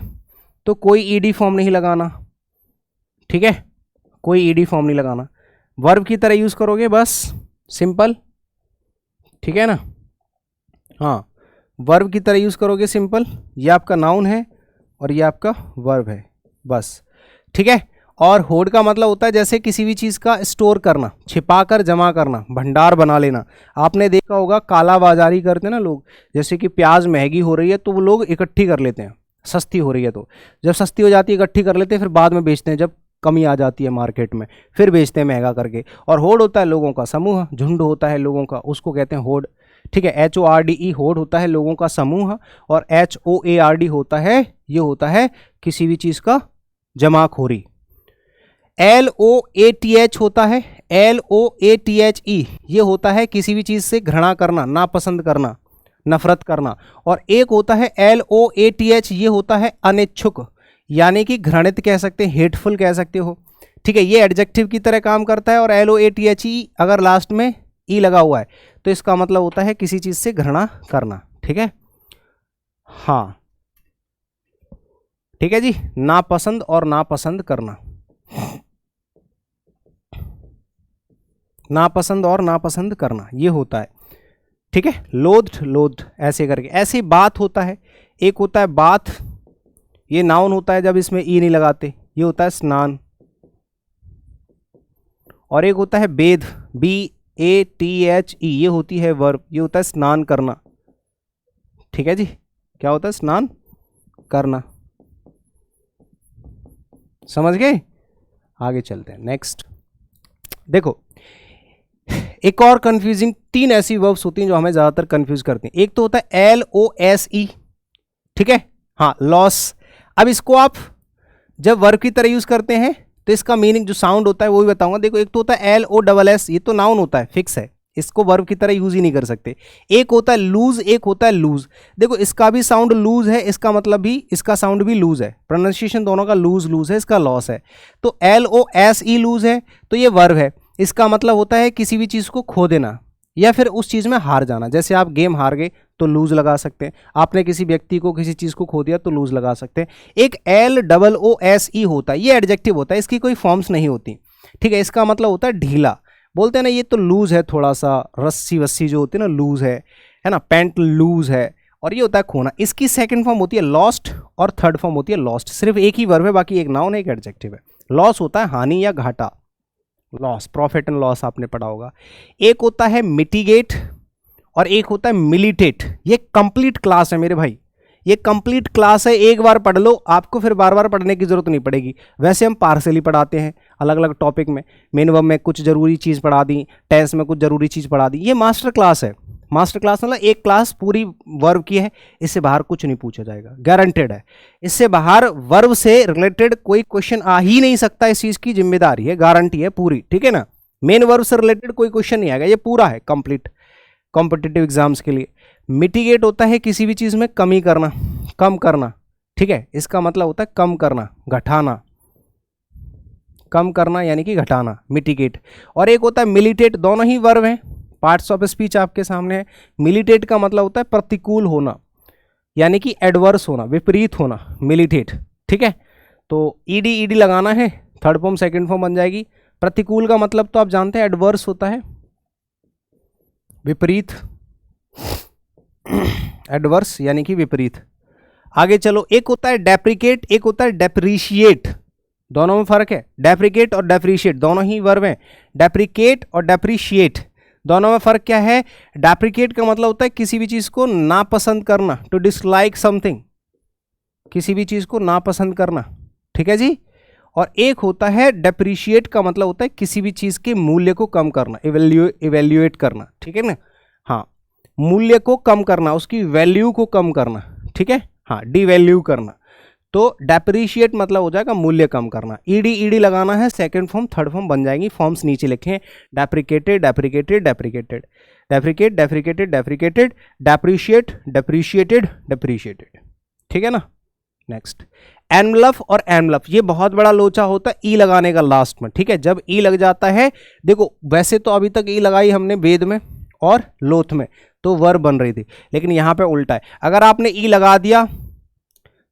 तो कोई ईडी फॉर्म नहीं लगाना, ठीक है, कोई ईडी फॉर्म नहीं लगाना। वर्ब की तरह यूज करोगे बस सिंपल, ठीक है ना। हाँ, वर्ब की तरह यूज करोगे सिंपल, ये आपका नाउन है और ये आपका वर्ब है बस, ठीक है। और होल्ड का मतलब होता है जैसे किसी भी चीज़ का स्टोर करना, छिपा कर जमा करना, भंडार बना लेना। आपने देखा होगा काला बाजारी करते हैं ना लोग, जैसे कि प्याज महंगी हो रही है तो वो लोग इकट्ठी कर लेते हैं, सस्ती हो रही है तो जब सस्ती हो जाती है इकट्ठी कर लेते हैं, फिर बाद में बेचते हैं, जब कमी आ जाती है मार्केट में फिर बेचते हैं महंगा करके। और होल्ड होता है लोगों का समूह, झुंड होता है लोगों का, उसको कहते हैं होल्ड, ठीक है। HORDE होल्ड होता है लोगों का समूह, और HOARD होता है, ये होता है किसी भी चीज़ का जमाखोरी। LOATH होता है, LOATHE ये होता है किसी भी चीज़ से घृणा करना, नापसंद करना, नफरत करना। और एक होता है LOATH, ये होता है अनिच्छुक, यानी कि घृणित कह सकते हैं, हेटफुल कह सकते हो, ठीक है। ये एडजेक्टिव की तरह काम करता है। और LOATHE अगर लास्ट में ई लगा हुआ है तो इसका मतलब होता है किसी चीज़ से घृणा करना, ठीक है। हाँ, ठीक है जी, नापसंद और नापसंद करना, नापसंद और नापसंद करना ये होता है, ठीक है। लोध्ड, लोध्ड ऐसे करके, ऐसी बात होता है। एक होता है बात, ये नाउन होता है जब इसमें ई नहीं लगाते, ये होता है स्नान। और एक होता है बेद, BATHE, ये होती है वर्ब, ये होता है स्नान करना, ठीक है जी। क्या होता है? स्नान करना। समझ गए? आगे चलते हैं। नेक्स्ट देखो, एक और कंफ्यूजिंग 3 ऐसी वर्ब्स होती हैं जो हमें ज्यादातर कंफ्यूज करती हैं। एक तो होता है LOSE, ठीक है, हाँ, लॉस। अब इसको आप जब वर्ब की तरह यूज करते हैं तो इसका मीनिंग जो साउंड होता है वो भी बताऊंगा। देखो, एक तो होता है LOSS, ये तो नाउन होता है, फिक्स है, इसको वर्ब की तरह यूज ही नहीं कर सकते। एक होता है लूज, एक होता है लूज। देखो, इसका भी साउंड लूज है, इसका मतलब भी, इसका साउंड भी लूज है, प्रोनाउंसिएशन दोनों का लूज लूज है, इसका लॉस है। तो LOSE लूज है तो ये वर्ब है, इसका मतलब होता है किसी भी चीज़ को खो देना या फिर उस चीज़ में हार जाना। जैसे आप गेम हार गए तो लूज लगा सकते हैं, आपने किसी व्यक्ति को, किसी चीज़ को खो दिया तो लूज लगा सकते हैं। एक LOOSE होता है, ये एडजेक्टिव होता है, इसकी कोई फॉर्म्स नहीं होती, ठीक है। इसका मतलब होता है ढीला, बोलते हैं ना ये तो लूज है, थोड़ा सा रस्सी वस्सी जो होती है ना, लूज है ना, पैंट लूज है। और ये होता है खोना। इसकी सेकंड फॉर्म होती है लॉस्ट और थर्ड फॉर्म होती है लॉस्ट। सिर्फ एक ही वर्ब है, बाकी एक नाउन है, एक एडजेक्टिव है। लॉस होता है हानि या घाटा, लॉस, प्रॉफिट एंड लॉस आपने पढ़ा होगा। एक होता है मिटिगेट और एक होता है मिलिटेट। ये कंप्लीट क्लास है मेरे भाई, ये कंप्लीट क्लास है, एक बार पढ़ लो, आपको फिर बार बार पढ़ने की जरूरत नहीं पड़ेगी। वैसे हम पार्सली पढ़ाते हैं अलग अलग टॉपिक में, मेन वर्ब में कुछ जरूरी चीज़ पढ़ा दी, टेंस में कुछ जरूरी चीज़ पढ़ा दी। ये मास्टर क्लास है। मास्टर क्लास मतलब एक क्लास पूरी वर्ब की है, इससे बाहर कुछ नहीं पूछा जाएगा, गारंटेड है। इससे बाहर वर्ब से रिलेटेड कोई क्वेश्चन आ ही नहीं सकता, इस चीज़ की जिम्मेदारी है, गारंटी है पूरी, ठीक है ना। मेन वर्ब से रिलेटेड कोई क्वेश्चन नहीं आएगा, ये पूरा है कंप्लीट कॉम्पिटिटिव एग्जाम्स के लिए। मिटिगेट होता है किसी भी चीज़ में कमी करना, कम करना, ठीक है, इसका मतलब होता है कम करना, घटाना, कम करना यानी कि घटाना, मिटिगेट। और एक होता है मिलिटेट, दोनों ही वर्ब हैं, पार्ट्स ऑफ स्पीच आपके सामने है। मिलिटेट का मतलब होता है प्रतिकूल होना, यानी कि एडवर्स होना, विपरीत होना, मिलिटेट, ठीक है। तो ईडी लगाना है, थर्ड फॉर्म सेकंड फॉर्म बन जाएगी। प्रतिकूल का मतलब तो आप जानते हैं एडवर्स होता है, विपरीत, एडवर्स यानी कि विपरीत। आगे चलो, एक होता है डेप्रिकेट, एक होता है डेप्रिशिएट, दोनों में फर्क है। डेप्रिकेट और डेप्रिशिएट दोनों ही वर्ब हैं। डेप्रिकेट और डेप्रिशिएट दोनों में फर्क क्या है? डेप्रिकेट का मतलब होता है किसी भी चीज को नापसंद करना, टू डिसलाइक समथिंग, किसी भी चीज को नापसंद करना, ठीक है जी। और एक होता है डेप्रिशिएट का मतलब होता है किसी भी चीज के मूल्य को कम करना, इवेल्युएट करना, ठीक है ना। हाँ, मूल्य को कम करना, उसकी वैल्यू को कम करना, ठीक है, हाँ, डिवैल्यू करना। तो डेप्रिशिएट मतलब हो जाएगा मूल्य कम करना। ईडी लगाना है, सेकंड फॉर्म थर्ड फॉर्म बन जाएंगी। फॉर्म्स नीचे लिखे, deprecated, deprecated, deprecated, deprecate, deprecated, deprecated, depreciate, depreciated, depreciated, ठीक है ना। नेक्स्ट, एनवलप और एनवलप ये बहुत बड़ा लोचा होता है ई लगाने का लास्ट में, ठीक है। जब ई लग जाता है, देखो वैसे तो अभी तक ई लगाई हमने वेद में और लोथ में तो वर्ब बन रही थी, लेकिन यहां पे उल्टा है। अगर आपने ई लगा दिया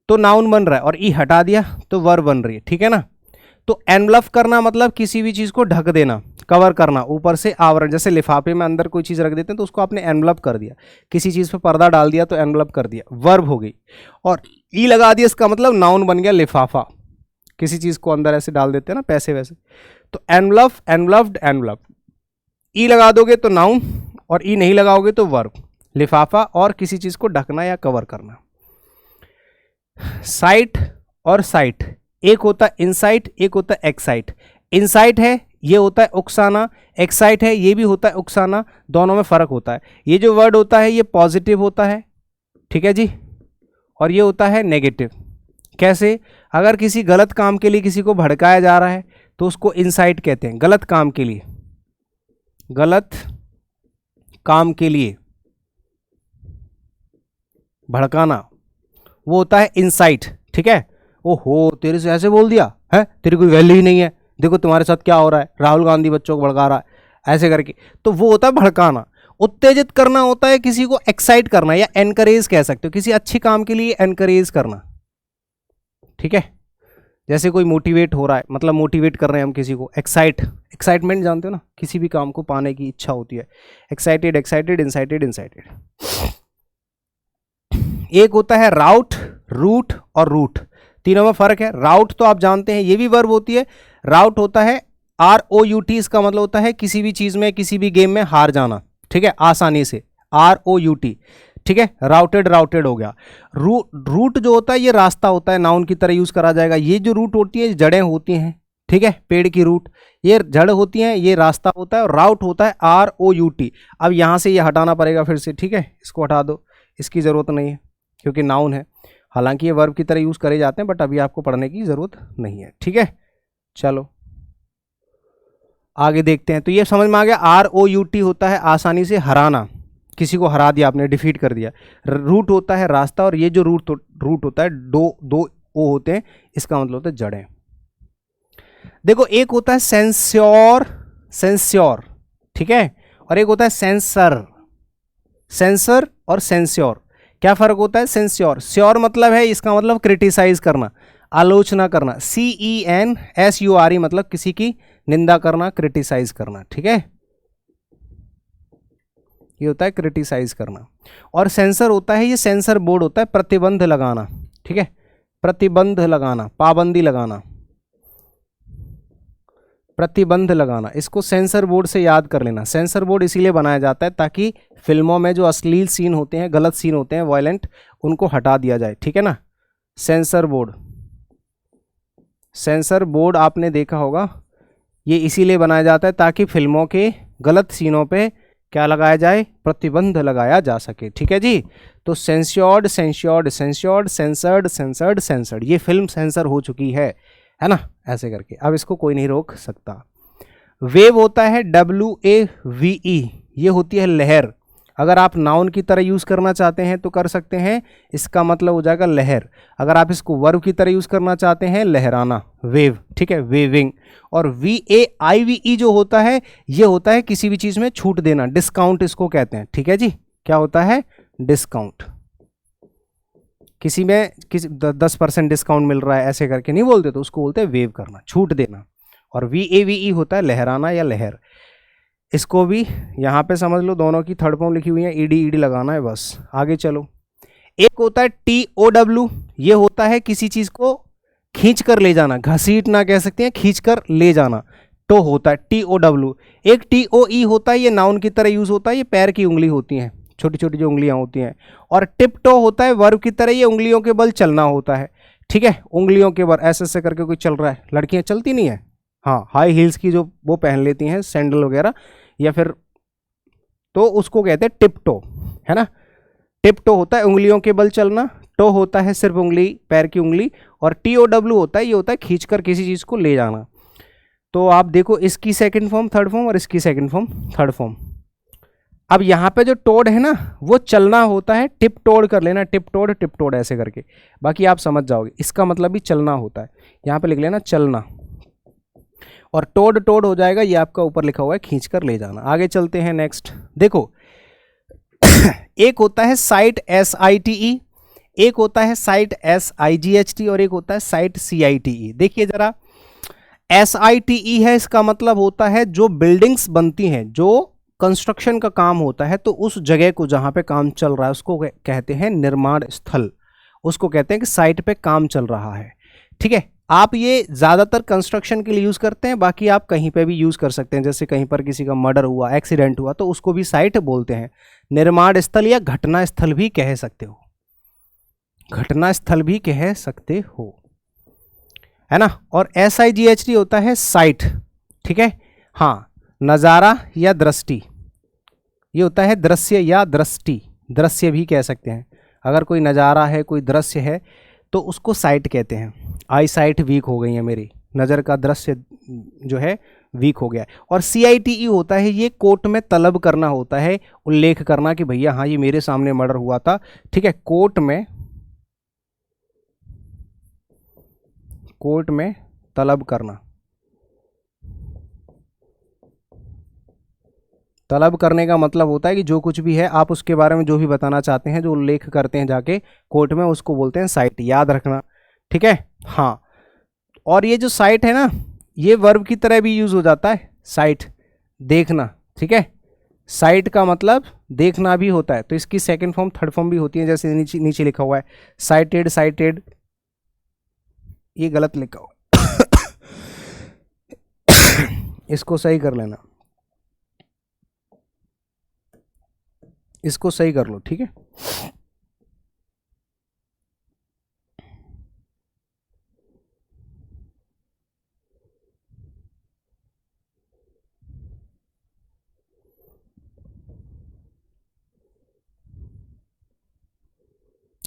तो नाउन बन रहा है और ई हटा दिया तो वर्ब बन रही है, ठीक है ना। तो एनवलप करना मतलब किसी भी चीज को ढक देना, कवर करना, ऊपर से आवरण। जैसे लिफाफे में अंदर कोई चीज रख देते हैं तो उसको आपने एनवलप कर दिया, किसी चीज पे पर्दा डाल दिया तो एनवलप कर दिया, वर्ब हो गई। और ई लगा दिया इसका मतलब नाउन बन गया लिफाफा, किसी चीज को अंदर ऐसे डाल देते हैं ना पैसे वैसे। तो एनवलप, एनवलप्ड, एनवलप। ई लगा दोगे तो नाउन और ई नहीं लगाओगे तो वर्ब, लिफाफा और किसी चीज को ढकना या कवर करना। साइट और साइट, एक होता है इनसाइट, एक होता है एक्साइट। इनसाइट है ये होता है उकसाना, एक्साइट है ये भी होता है उकसाना, दोनों में फर्क होता है। ये जो वर्ड होता है ये पॉजिटिव होता है, ठीक है जी, और ये होता है नेगेटिव। कैसे? अगर किसी गलत काम के लिए किसी को भड़काया जा रहा है तो उसको इनसाइट कहते हैं, गलत काम के लिए, गलत काम के लिए भड़काना वो होता है इनसाइट, ठीक है। ओहो तेरे से ऐसे बोल दिया है, तेरी कोई वैल्यू ही नहीं है, देखो तुम्हारे साथ क्या हो रहा है, राहुल गांधी बच्चों को भड़का रहा है ऐसे करके, तो वो होता है भड़काना। उत्तेजित करना होता है किसी को एक्साइट करना या एनकरेज कह सकते हो, किसी अच्छे काम के लिए एनकरेज करना, ठीक है। जैसे कोई मोटिवेट हो रहा है मतलब मोटिवेट कर रहे हैं हम किसी को, एक्साइटमेंट जानते हो ना, किसी भी काम को पाने की इच्छा होती है, एक्साइटेड, एक्साइटेड, इंसाइटेड, इंसाइटेड। एक होता है राउट, रूट और रूट, तीनों में फर्क है। राउट तो आप जानते हैं ये भी वर्ब होती है, राउट होता है ROUT, इसका मतलब होता है किसी भी चीज में, किसी भी गेम में हार जाना, ठीक है, आसानी से, ROUT, ठीक है। राउटेड, राउटेड हो गया। रूट जो होता है ये रास्ता होता है, नाउन की तरह यूज करा जाएगा। ये जो रूट होती है जड़ें होती हैं, ठीक है, पेड़ की रूट, ये जड़ होती हैं, ये रास्ता होता है, और राउट होता है ROUT। अब यहां से ये हटाना पड़ेगा फिर से, ठीक है, इसको हटा दो, इसकी जरूरत नहीं है क्योंकि नाउन है। हालांकि ये वर्ब की तरह यूज करे जाते हैं बट अभी आपको पढ़ने की जरूरत नहीं है, ठीक है। चलो आगे देखते हैं। तो ये समझ में आ गया, ROUT होता है आसानी से हराना, किसी को हरा दिया आपने, डिफीट कर दिया। रूट होता है रास्ता, और ये जो रूट होता है दो ओ होते हैं, इसका मतलब होता है जड़ें। देखो एक होता है सेंस्योर, ठीक है, और एक होता है सेंसर और सेंस्योर। क्या फर्क होता है? श्योर मतलब है, इसका मतलब क्रिटिसाइज करना, आलोचना करना। CENSURE मतलब किसी की निंदा करना, क्रिटिसाइज करना, ठीक है, ये होता है क्रिटिसाइज करना। और सेंसर होता है, ये सेंसर बोर्ड होता है, प्रतिबंध लगाना, ठीक है, प्रतिबंध लगाना, पाबंदी लगाना, प्रतिबंध लगाना। इसको सेंसर बोर्ड से याद कर लेना। सेंसर बोर्ड इसीलिए बनाया जाता है ताकि फिल्मों में जो अश्लील सीन होते हैं, गलत सीन होते हैं, वायलेंट, उनको हटा दिया जाए, ठीक है ना। सेंसर बोर्ड आपने देखा होगा, ये इसीलिए बनाया जाता है ताकि फिल्मों के गलत सीनों पे क्या लगाया जाए? प्रतिबंध लगाया जा सके, ठीक है जी। तो सेंस्योर्ड, सेंसर्ड, ये फिल्म सेंसर हो चुकी है ना, ऐसे करके। अब इसको कोई नहीं रोक सकता। वेव होता है WAVE, ये होती है लहर। अगर आप नाउन की तरह यूज करना चाहते हैं तो कर सकते हैं, इसका मतलब हो जाएगा लहर। अगर आप इसको वर्ब की तरह यूज करना चाहते हैं, लहराना, वेव, ठीक है, वेविंग। और VAIVE जो होता है, ये होता है किसी भी चीज में छूट देना, डिस्काउंट इसको कहते हैं, ठीक है जी। क्या होता है? डिस्काउंट। किसी में 10% डिस्काउंट मिल रहा है ऐसे करके नहीं बोलते, तो उसको बोलते हैं वेव करना, छूट देना। और VAVE होता है लहराना या लहर। इसको भी यहाँ पे समझ लो, दोनों की थर्ड फॉर्म लिखी हुई है, ED लगाना है बस। आगे चलो, एक होता है TOW, ये होता है किसी चीज को खींच कर ले जाना, घसीटना कह सकते हैं, खींच कर ले जाना, तो होता है TOW। एक TOE होता है, ये नाउन की तरह यूज होता है, ये पैर की उंगली होती हैं, छोटी छोटी जो उंगलियां होती हैं। और टिप टो होता है वर्ब की तरह, ये उंगलियों के बल चलना होता है, ठीक है, उंगलियों के बल ऐसे ऐसे करके कोई चल रहा है। लड़कियां चलती नहीं है, हाँ, हाई हील्स की जो वो पहन लेती हैं, सैंडल वगैरह, या फिर, तो उसको कहते हैं टिप टो, है ना। टिप टो होता है उंगलियों के बल चलना, टो होता है सिर्फ उंगली, पैर की उंगली, और TOW होता है, ये होता है खींचकर किसी चीज को ले जाना। तो आप देखो, इसकी सेकंड फॉर्म, थर्ड फॉर्म, और इसकी सेकंड फॉर्म, थर्ड फॉर्म। अब यहाँ पे जो टोड है ना वो चलना होता है, टिप टोड कर लेना, टिप टोड ऐसे करके, बाकी आप समझ जाओगे। इसका मतलब भी चलना होता है, यहाँ पे लिख लेना चलना, और टोड टोड हो जाएगा, ये आपका ऊपर लिखा हुआ है खींच कर ले जाना। आगे चलते हैं नेक्स्ट। देखो एक होता है साइट SITE, एक होता है साइट SIGHT, और एक होता है साइट CITE। देखिए जरा, SITE है, इसका मतलब होता है जो बिल्डिंग्स बनती हैं, जो कंस्ट्रक्शन का काम होता है, तो उस जगह को जहां पे काम चल रहा है उसको कहते हैं निर्माण स्थल, उसको कहते हैं कि साइट पे काम चल रहा है। ठीक है, आप ये ज़्यादातर कंस्ट्रक्शन के लिए यूज़ करते हैं, बाकी आप कहीं पे भी यूज़ कर सकते हैं। जैसे कहीं पर किसी का मर्डर हुआ, एक्सीडेंट हुआ, तो उसको भी साइट बोलते हैं। निर्माण स्थल या घटना स्थल भी कह सकते हो, घटना स्थल भी कह सकते हो, है ना। और SIGHT होता है साइट। ठीक है, हाँ, नज़ारा या दृष्टि, ये होता है दृश्य या दृष्टि, दृश्य भी कह सकते हैं। अगर कोई नज़ारा है, कोई दृश्य है, तो उसको साइट कहते हैं। आई साइट वीक हो गई है मेरी, नज़र का दृश्य जो है वीक हो गया। और CITE होता है, ये कोर्ट में तलब करना होता है, उल्लेख करना कि भैया हाँ ये मेरे सामने मर्डर हुआ था। ठीक है, कोर्ट में तलब करना, तलब करने का मतलब होता है कि जो कुछ भी है आप उसके बारे में जो भी बताना चाहते हैं, जो उल्लेख करते हैं जाके कोर्ट में, उसको बोलते हैं साइट, याद रखना। ठीक है, हाँ। और ये जो साइट है ना, ये वर्ब की तरह भी यूज हो जाता है, साइट, देखना। ठीक है, साइट का मतलब देखना भी होता है, तो इसकी सेकंड फॉर्म थर्ड फॉर्म भी होती है, जैसे नीचे नीचे लिखा हुआ है साइटेड, साइटेड, ये गलत लिखा हुआ इसको सही कर लेना, इसको सही कर लो। ठीक है,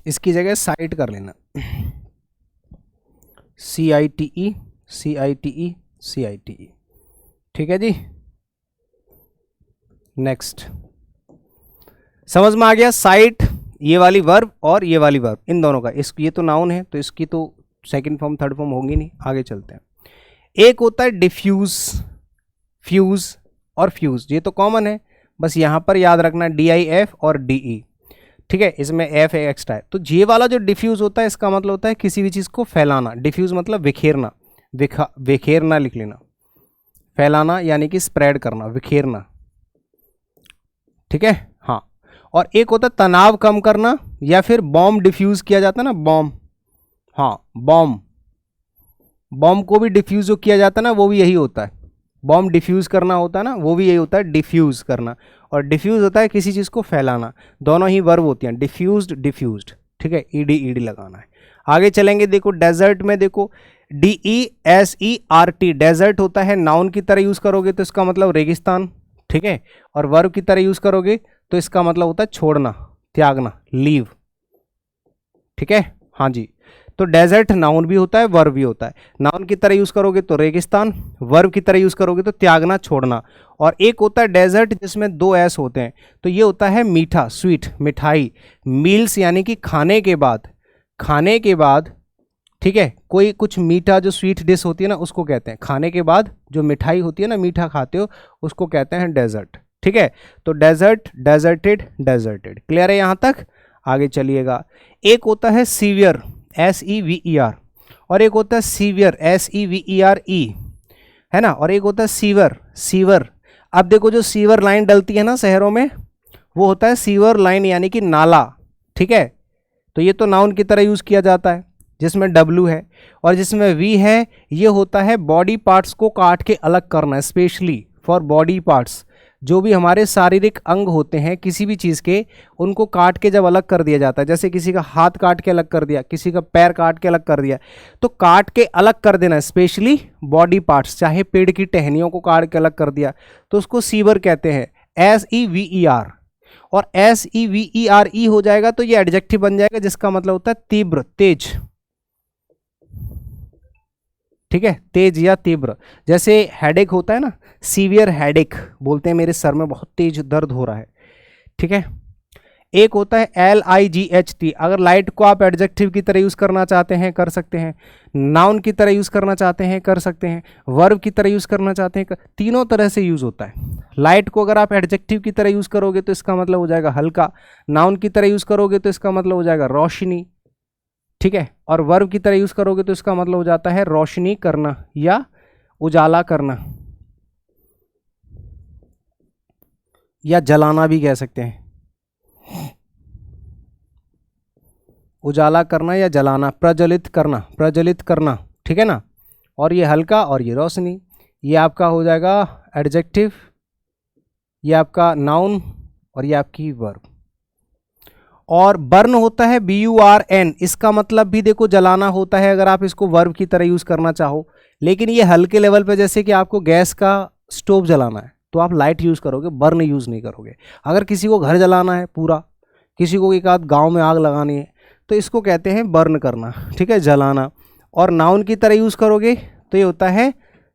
इसकी जगह साइट कर लेना, CITE, CITE, CITE। ठीक है जी, नेक्स्ट। समझ में आ गया, साइट ये वाली वर्ब और ये वाली वर्ब, इन दोनों का, इस ये तो नाउन है तो इसकी तो सेकंड फॉर्म थर्ड फॉर्म होंगी नहीं। आगे चलते हैं। एक होता है डिफ्यूज, फ्यूज और फ्यूज, ये तो कॉमन है, बस यहां पर याद रखना DIF और DE। ठीक है, इसमें F एक्स्ट्रा है। तो ये वाला जो डिफ्यूज होता है, इसका मतलब होता है किसी भी चीज को फैलाना। डिफ्यूज मतलब बिखेरना, बिखेरना लिख लेना, फैलाना यानी कि स्प्रेड करना, बिखेरना। ठीक है, हाँ। और एक होता है तनाव कम करना, या फिर बॉम्ब डिफ्यूज किया जाता है ना, बॉम्ब, हाँ बॉम्ब, बॉम्ब को भी डिफ्यूज जो किया जाता है ना, वो भी यही होता है, बॉम्ब डिफ्यूज करना होता है ना, वो भी यही होता है, डिफ्यूज करना। और डिफ्यूज होता है किसी चीज को फैलाना, दोनों ही वर्ब होती हैं, डिफ्यूज्ड, डिफ्यूज्ड। ठीक है, ED लगाना है। आगे चलेंगे, देखो डेजर्ट में, देखो DESERT, डेजर्ट होता है, नाउन की तरह यूज करोगे तो इसका मतलब रेगिस्तान। ठीक है, और वर्ब की तरह यूज करोगे तो इसका मतलब होता है छोड़ना, त्यागना, लीव। ठीक है, हाँ जी। तो डेजर्ट नाउन भी होता है, वर्ब भी होता है। नाउन की तरह यूज करोगे तो रेगिस्तान, वर्ब की तरह यूज करोगे तो त्यागना, छोड़ना। और एक होता है डेजर्ट जिसमें 2 S होते हैं, तो ये होता है मीठा, स्वीट, मिठाई। मील्स यानी कि खाने के बाद, खाने के बाद। ठीक है, कोई कुछ मीठा जो स्वीट डिश होती है ना, उसको कहते हैं खाने के बाद जो मिठाई होती है ना, मीठा खाते हो, उसको कहते हैं डेजर्ट। ठीक है, तो डेजर्ट, डेजर्टेड, डेजर्टेड। क्लियर है यहां तक? आगे चलिएगा। एक होता है सीवियर, SEVER, और एक होता है सीवियर, SEVERE, है ना। और एक होता है सीवर, सीवर। अब देखो जो सीवर लाइन डलती है ना शहरों में, वो होता है सीवर लाइन यानी कि नाला। ठीक है, तो ये तो नाउन की तरह यूज किया जाता है, जिसमें W है और जिसमें V है। ये होता है बॉडी पार्ट्स को काट के अलग करना, स्पेशली फॉर बॉडी पार्ट्स, जो भी हमारे शारीरिक अंग होते हैं किसी भी चीज़ के, उनको काट के जब अलग कर दिया जाता है, जैसे किसी का हाथ काट के अलग कर दिया, किसी का पैर काट के अलग कर दिया, तो काट के अलग कर देना, स्पेशली बॉडी पार्ट्स, चाहे पेड़ की टहनियों को काट के अलग कर दिया, तो उसको सीवर कहते हैं, SEVER। और SEVERE हो जाएगा तो ये एडजेक्टिव बन जाएगा, जिसका मतलब होता है तीव्र, तेज। ठीक है, तेज या तीव्र। जैसे हेडेक होता है ना, सीवियर हेडेक बोलते हैं, मेरे सर में बहुत तेज दर्द हो रहा है, ठीक है। एक होता है LIGHT, अगर लाइट को आप एडजेक्टिव की तरह यूज करना चाहते हैं कर सकते हैं, नाउन की तरह यूज करना चाहते हैं कर सकते हैं, वर्ब की तरह यूज करना चाहते हैं तीनों तरह से यूज होता है। लाइट को अगर आप एडजेक्टिव की तरह यूज करोगे तो इसका मतलब हो जाएगा हल्का, नाउन की तरह यूज करोगे तो इसका मतलब हो जाएगा रोशनी, ठीक है, और वर्ब की तरह यूज करोगे तो इसका मतलब हो जाता है रोशनी करना या उजाला करना या जलाना भी कह सकते हैं, उजाला करना या जलाना, प्रज्वलित करना, ठीक है ना। और ये हल्का और ये रोशनी, ये आपका हो जाएगा एडजेक्टिव, ये आपका नाउन और ये आपकी वर्ब। और बर्न होता है BURN, इसका मतलब भी देखो जलाना होता है अगर आप इसको वर्ब की तरह यूज करना चाहो, लेकिन ये हल्के लेवल पे, जैसे कि आपको गैस का स्टोव जलाना है तो आप लाइट यूज करोगे, बर्न यूज नहीं करोगे। अगर किसी को घर जलाना है पूरा, किसी को एक आध गांव में आग लगानी है तो इसको कहते हैं बर्न करना, ठीक है, जलाना। और नाउन की तरह यूज करोगे तो ये होता है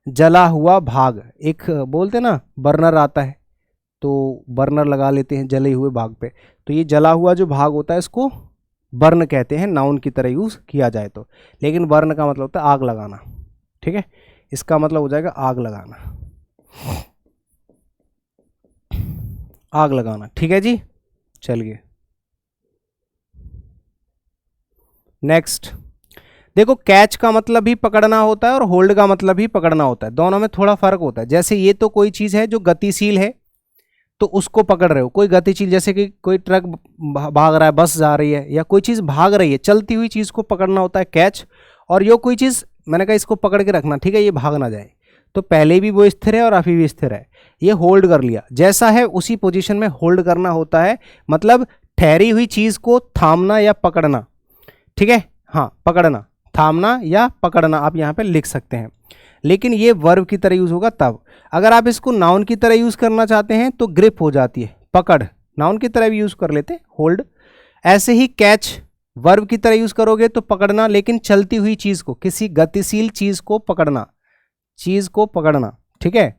जला हुआ भाग, एक बोलते ना बर्नर आता है तो बर्नर लगा लेते हैं जले हुए भाग पे, तो ये जला हुआ जो भाग होता है इसको बर्न कहते हैं नाउन की तरह यूज किया जाए तो। लेकिन बर्न का मतलब होता है आग लगाना, ठीक है, इसका मतलब हो जाएगा आग लगाना, आग लगाना, ठीक है जी। चलिए नेक्स्ट देखो, कैच का मतलब भी पकड़ना होता है और होल्ड का मतलब भी पकड़ना होता है, दोनों में थोड़ा फर्क होता है। जैसे ये तो कोई चीज़ है जो गतिशील है तो उसको पकड़ रहे हो, कोई गतिशील जैसे कि कोई ट्रक भाग रहा है, बस जा रही है या कोई चीज़ भाग रही है, चलती हुई चीज़ को पकड़ना होता है कैच। और ये कोई चीज़ मैंने कहा इसको पकड़ के रखना, ठीक है, ये भाग ना जाए, तो पहले भी वो स्थिर है और अभी भी स्थिर है, ये होल्ड कर लिया, जैसा है उसी पोजीशन में होल्ड करना होता है, मतलब ठहरी हुई चीज़ को थामना या पकड़ना, ठीक है, हाँ पकड़ना, थामना या पकड़ना आप यहाँ पे लिख सकते हैं। लेकिन ये वर्ब की तरह यूज होगा तब। अगर आप इसको नाउन की तरह यूज करना चाहते हैं तो ग्रिप हो जाती है, पकड़, नाउन की तरह भी यूज कर लेते हैं होल्ड। ऐसे ही कैच वर्ब की तरह यूज करोगे तो पकड़ना, लेकिन चलती हुई चीज को, किसी गतिशील चीज को पकड़ना, चीज को पकड़ना, ठीक है।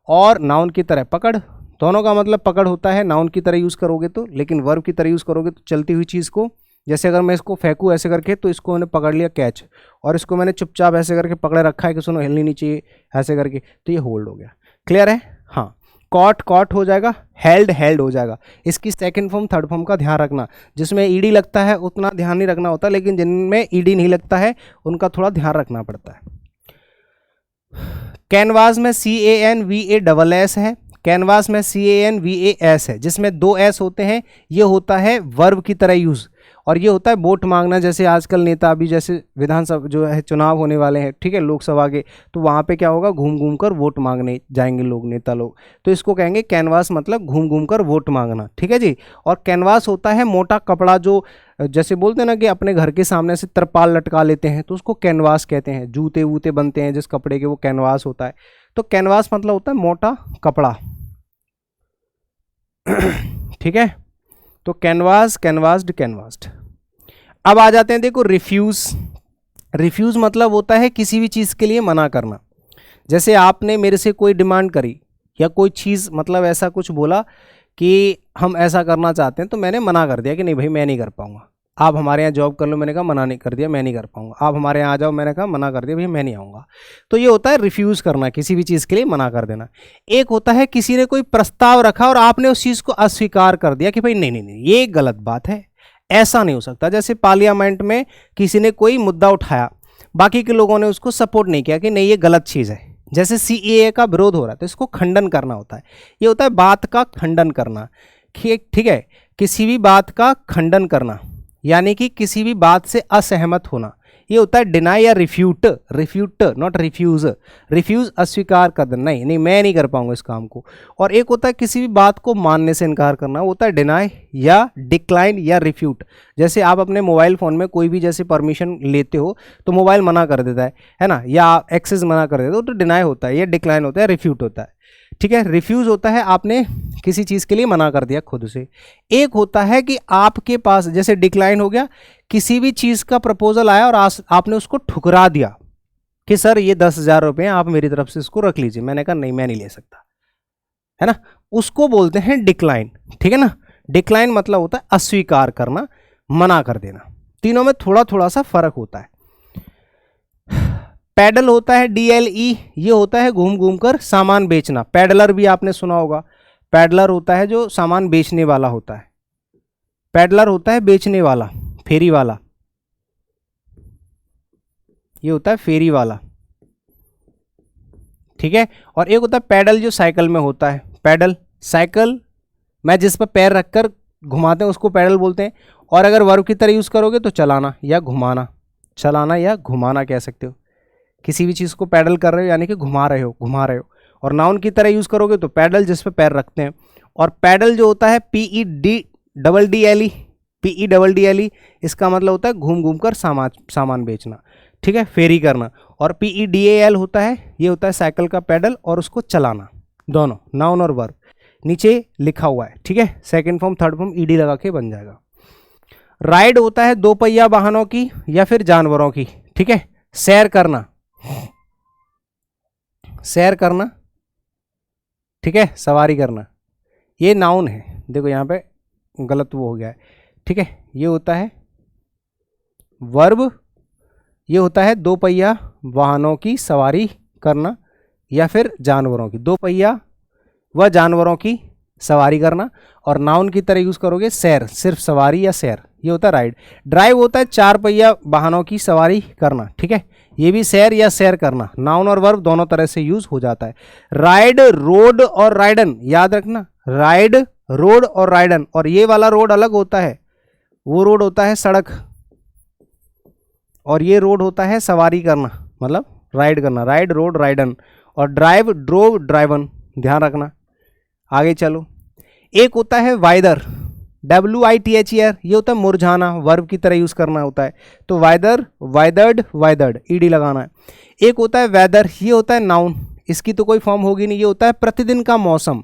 और नाउन की तरह पकड़, दोनों का मतलब पकड़ होता है नाउन की तरह यूज करोगे तो, लेकिन वर्ब की तरह यूज करोगे तो चलती हुई चीज को, जैसे अगर मैं इसको फेंकूँ ऐसे करके तो इसको मैंने पकड़ लिया कैच, और इसको मैंने चुपचाप ऐसे करके पकड़े रखा है कि सुनो हिलनी नहीं चाहिए ऐसे करके, तो ये होल्ड हो गया। क्लियर है? हाँ। कॉट हो जाएगा, हेल्ड हो जाएगा। इसकी सेकंड फॉर्म थर्ड फॉर्म का ध्यान रखना, जिसमें ईडी लगता है उतना ध्यान नहीं रखना होता, लेकिन जिनमें ईडी नहीं लगता है उनका थोड़ा ध्यान रखना पड़ता है। कैनवास में CANVASS है, कैनवास में CANVAS है, जिसमें 2 S होते हैं, ये होता है वर्ब की तरह यूज, और ये होता है वोट मांगना। जैसे आजकल नेता अभी जैसे विधानसभा जो है चुनाव होने वाले हैं, ठीक है, लोकसभा के, तो वहाँ पे क्या होगा, घूम घूम कर वोट मांगने जाएंगे लोग, नेता लोग, तो इसको कहेंगे कैनवास, मतलब घूम घूम कर वोट मांगना, ठीक है जी। और कैनवास होता है मोटा कपड़ा, जो जैसे बोलते हैं ना कि अपने घर के सामने से तरपाल लटका लेते हैं तो उसको कैनवास कहते हैं। जूते वूते बनते हैं जिस कपड़े के, वो कैनवास होता है। तो कैनवास मतलब होता है मोटा कपड़ा, ठीक है। तो कैनवास, कैनवास्ड, कैनवास्ड। अब आ जाते हैं देखो रिफ्यूज मतलब होता है किसी भी चीज़ के लिए मना करना। जैसे आपने मेरे से कोई डिमांड करी या कोई चीज़, मतलब ऐसा कुछ बोला कि हम ऐसा करना चाहते हैं, तो मैंने मना कर दिया कि नहीं भाई मैं नहीं कर पाऊंगा। आप हमारे यहाँ जॉब कर लो, मैंने कहा मना नहीं कर दिया, मैं नहीं कर पाऊंगा। आप हमारे यहाँ आ जाओ, मैंने कहा मना कर दिया भैया मैं नहीं आऊँगा। तो ये होता है रिफ्यूज़ करना, किसी भी चीज़ के लिए मना कर देना। एक होता है किसी ने कोई प्रस्ताव रखा और आपने उस चीज़ को अस्वीकार कर दिया कि भाई नहीं नहीं नहीं ये गलत बात है, ऐसा नहीं हो सकता। जैसे पार्लियामेंट में किसी ने कोई मुद्दा उठाया, बाकी के लोगों ने उसको सपोर्ट नहीं किया कि नहीं ये गलत चीज़ है, जैसे CAA का विरोध हो रहा है तो इसको खंडन करना होता है। ये होता है बात का खंडन करना, ठीक है, किसी भी बात का खंडन करना, यानी कि किसी भी बात से असहमत होना। ये होता है डिनाई या रिफ्यूट नॉट रिफ्यूज। रिफ्यूज अस्वीकार कर देना, नहीं नहीं मैं नहीं कर पाऊंगा इस काम को। और एक होता है किसी भी बात को मानने से इनकार करना, वो होता है डिनाई या डिक्लाइन या रिफ्यूट। जैसे आप अपने मोबाइल फ़ोन में कोई भी जैसे परमिशन लेते हो तो मोबाइल मना कर देता है ना, या एक्सेस मना कर देता हो, तो डिनाई होता है, या डिक्लाइन होता है, रिफ्यूट होता है, ठीक है। रिफ्यूज होता है आपने किसी चीज़ के लिए मना कर दिया खुद से। एक होता है कि आपके पास, जैसे डिक्लाइन हो गया, किसी भी चीज़ का प्रपोजल आया और आपने उसको ठुकरा दिया कि सर ये 10,000 रुपये आप मेरी तरफ से इसको रख लीजिए, मैंने कहा नहीं मैं नहीं ले सकता, है ना, उसको बोलते हैं डिक्लाइन, ठीक है ना। डिक्लाइन मतलब होता है अस्वीकार करना, मना कर देना। तीनों में थोड़ा थोड़ा सा फर्क होता है। पैडल होता है DLE, ये होता है घूम घूम कर सामान बेचना। पैडलर भी आपने सुना होगा, पैडलर होता है जो सामान बेचने वाला होता है। पैडलर होता है बेचने वाला, फेरी वाला, ये होता है फेरी वाला, ठीक है। और एक होता है पैडल जो साइकिल में होता है। पैडल साइकिल में जिस पर पैर रखकर घुमाते हैं उसको पैडल बोलते हैं। और अगर वर्ब की तरह यूज करोगे तो चलाना या घुमाना, चलाना या घुमाना कह सकते हो। किसी भी चीज़ को पैडल कर रहे हो यानी कि घुमा रहे हो, घुमा रहे हो। और नाउन की तरह यूज करोगे तो पैडल जिस पर पैर रखते हैं। और पैडल जो होता है PEDDLE, PEDDLE, इसका मतलब होता है घूम घूम कर सामान बेचना, ठीक है, फेरी करना। और PEDAL होता है, ये होता है साइकिल का पैडल और उसको चलाना। दोनों नाउन और वर्ब नीचे लिखा हुआ है, ठीक है। Second form third form ED लगा के बन जाएगा। राइड होता है दो पहिया वाहनों की या फिर जानवरों की, ठीक है। सैर करना, सैर करना, ठीक है, सवारी करना, ये नाउन है। देखो यहाँ पे गलत वो हो गया है, ठीक है। ये होता है वर्ब, ये होता है दो पहिया वाहनों की सवारी करना या फिर जानवरों की, दो पहिया व जानवरों की सवारी करना। और नाउन की तरह यूज करोगे सैर, सिर्फ सवारी या सैर, ये होता है राइड। ड्राइव होता है चार पहिया वाहनों की सवारी करना, ठीक है, ये भी सैर या सैर करना। नाउन और वर्ब दोनों तरह से यूज हो जाता है। राइड, रोड और राइडन, याद रखना, राइड, रोड और राइडन। और ये वाला रोड अलग होता है, वो रोड होता है सड़क, और ये रोड होता है सवारी करना, मतलब राइड करना, राइड, रोड, राइडन। और ड्राइव, ड्रोव, ड्राइवन, ध्यान रखना। आगे चलो, एक होता है वाइदर, WITHER, ये होता है मुरझाना, वर्ब की तरह यूज करना होता है। तो वाइदर, वाइदर्ड, वाइदर्ड, ED लगाना है। एक होता है वेदर, ये होता है नाउन, इसकी तो कोई फॉर्म होगी नहीं, ये होता है प्रतिदिन का मौसम,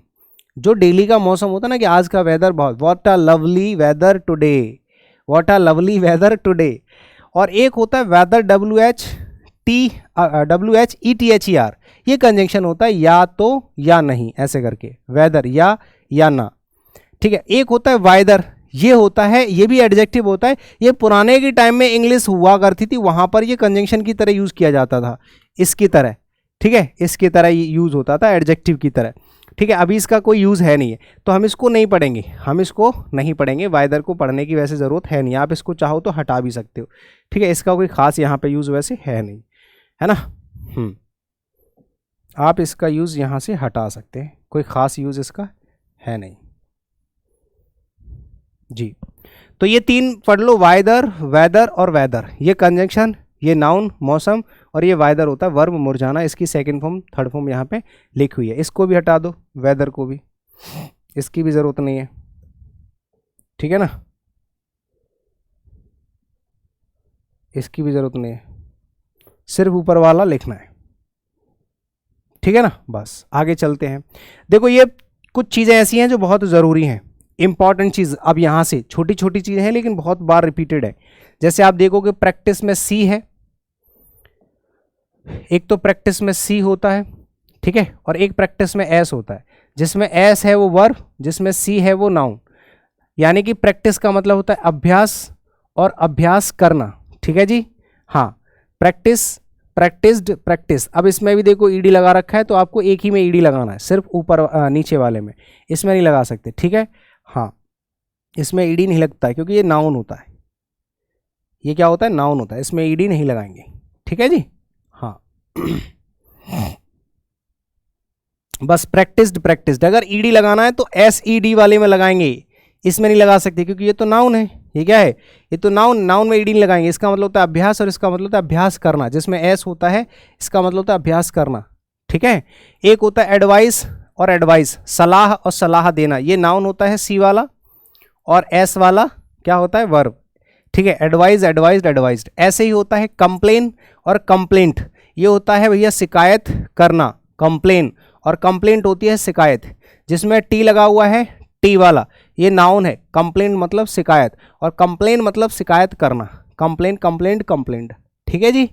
जो डेली का मौसम होता है ना, कि आज का वेदर बहुत, what a lovely weather today, what a lovely weather today. और एक होता है वेदर, WHETHER, ये कंजंक्शन होता है या तो या नहीं, ऐसे करके, वेदर या ना, ठीक है। एक होता है वाइदर, ये होता है, ये भी एडजेक्टिव होता है। ये पुराने के टाइम में इंग्लिश हुआ करती थी, वहां पर ये कंजंक्शन की तरह यूज किया जाता था, इसकी तरह, ठीक है, इसकी तरह यूज होता था, एडजेक्टिव की तरह, ठीक है। अभी इसका कोई यूज है नहीं है, तो हम इसको नहीं पढ़ेंगे, हम इसको नहीं पढ़ेंगे। वाइदर को पढ़ने की वैसे जरूरत है नहीं, आप इसको चाहो तो हटा भी सकते हो, ठीक है। इसका कोई खास यहाँ पे यूज वैसे है नहीं, है ना। आप इसका यूज यहाँ से हटा सकते हैं, कोई खास यूज इसका है नहीं जी। तो ये तीन पढ़ लो, वाइदर, वेदर और वेदर, ये कंजंक्शन, ये नाउन मौसम, और ये वाइदर होता है वर्ब मुरझाना। इसकी सेकंड फॉर्म थर्ड फॉर्म यहाँ पे लिखी हुई है। इसको भी हटा दो, वेदर को भी, इसकी भी जरूरत नहीं है, ठीक है ना, इसकी भी जरूरत नहीं है, सिर्फ ऊपर वाला लिखना है, ठीक है ना। बस आगे चलते हैं। देखो ये कुछ चीजें ऐसी हैं जो बहुत जरूरी हैं, इंपॉर्टेंट चीज। अब यहां से छोटी छोटी चीजें हैं लेकिन बहुत बार रिपीटेड है। जैसे आप देखोगे प्रैक्टिस में सी है, एक तो प्रैक्टिस में सी होता है, ठीक है, और एक प्रैक्टिस में एस होता है। जिसमें एस है वो वर्ब, जिसमें सी है वो नाउन। यानी कि प्रैक्टिस का मतलब होता है अभ्यास और अभ्यास करना, ठीक है जी। हाँ, प्रैक्टिस, प्रैक्टिस्ड, प्रैक्टिस। अब इसमें भी देखो ED लगा रखा है, तो आपको एक ही में ED लगाना है, सिर्फ ऊपर नीचे वाले में, इसमें नहीं लगा सकते, ठीक है। हाँ, इसमें ED नहीं लगता है क्योंकि ये नाउन होता है, ये क्या होता है, नाउन होता है, इसमें ED नहीं लगाएंगे, ठीक है जी। हाँ बस प्रैक्टिस्ड, प्रैक्टिस्ड। अगर ED लगाना है तो SED वाले में लगाएंगे, इसमें नहीं लगा सकते क्योंकि ये तो नाउन है। ये क्या है, ये तो नाउन, नाउन में ED नहीं लगाएंगे। इसका मतलब होता है अभ्यास और इसका मतलब होता है अभ्यास करना। जिसमें S होता है इसका मतलब होता है अभ्यास करना, ठीक है। एक होता है एडवाइस और एडवाइस, सलाह और सलाह देना, ये नाउन होता है सी वाला, और S वाला क्या होता है, वर्ब, ठीक है। Advice, advised, advised. ऐसे ही होता है कंप्लेन और कंप्लेंट, ये होता है भैया शिकायत करना, कंप्लेन, और कंप्लेंट होती है शिकायत। जिसमें T लगा हुआ है, T वाला, ये नाउन है, कंप्लेंट मतलब शिकायत, और कंप्लेन मतलब शिकायत करना, कंप्लेन, कंप्लेंट, कंप्लेंट, ठीक है जी।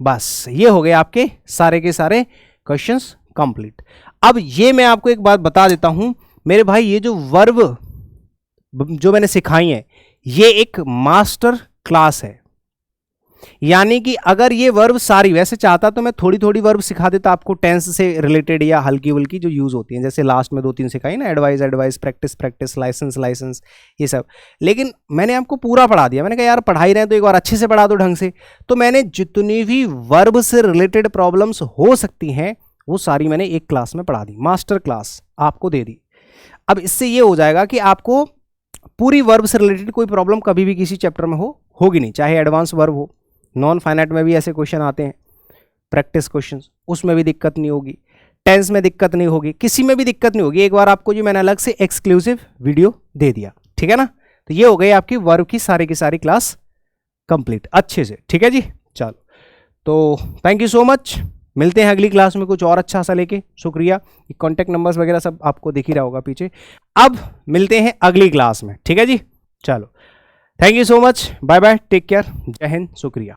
बस ये हो गए आपके सारे के सारे क्वेश्चंस कंप्लीट। अब ये मैं आपको एक बात बता देता हूं मेरे भाई, ये जो वर्ब जो मैंने सिखाई हैं ये एक मास्टर क्लास है। यानी कि अगर ये वर्ब सारी, वैसे चाहता तो मैं थोड़ी थोड़ी वर्ब सिखा देता आपको टेंस से रिलेटेड या हल्की वल्की जो यूज होती हैं, जैसे लास्ट में 2-3 सिखाई ना, advice advice, practice practice, licence licence, ये सब। लेकिन मैंने आपको पूरा पढ़ा दिया। मैंने कहा यार पढ़ा ही रहे हैं तो एक बार अच्छे से पढ़ा दो ढंग से। तो मैंने जितनी भी वर्ब से रिलेटेड प्रॉब्लम्स हो सकती हैं वो सारी मैंने एक क्लास में पढ़ा दी, मास्टर क्लास आपको दे दी। अब इससे ये हो जाएगा कि आपको पूरी वर्ब से रिलेटेड कोई प्रॉब्लम कभी भी किसी चैप्टर में होगी नहीं, चाहे एडवांस वर्ब हो। नॉन फाइनाइट में भी ऐसे क्वेश्चन आते हैं, प्रैक्टिस क्वेश्चंस, उसमें भी दिक्कत नहीं होगी, टेंस में दिक्कत नहीं होगी, किसी में भी दिक्कत नहीं होगी। एक बार आपको जो मैंने अलग से एक्सक्लूसिव वीडियो दे दिया, ठीक है ना। तो ये हो गई आपकी वर्ब की सारी क्लास कंप्लीट अच्छे से, ठीक है जी। चलो तो थैंक यू सो मच, मिलते हैं अगली क्लास में कुछ और अच्छा सा लेके। शुक्रिया, कॉन्टैक्ट नंबर्स वगैरह सब आपको दिख ही रहा होगा पीछे। अब मिलते हैं अगली क्लास में, ठीक है जी। चलो thank you so much, bye bye, take care, जय हिंद, शुक्रिया।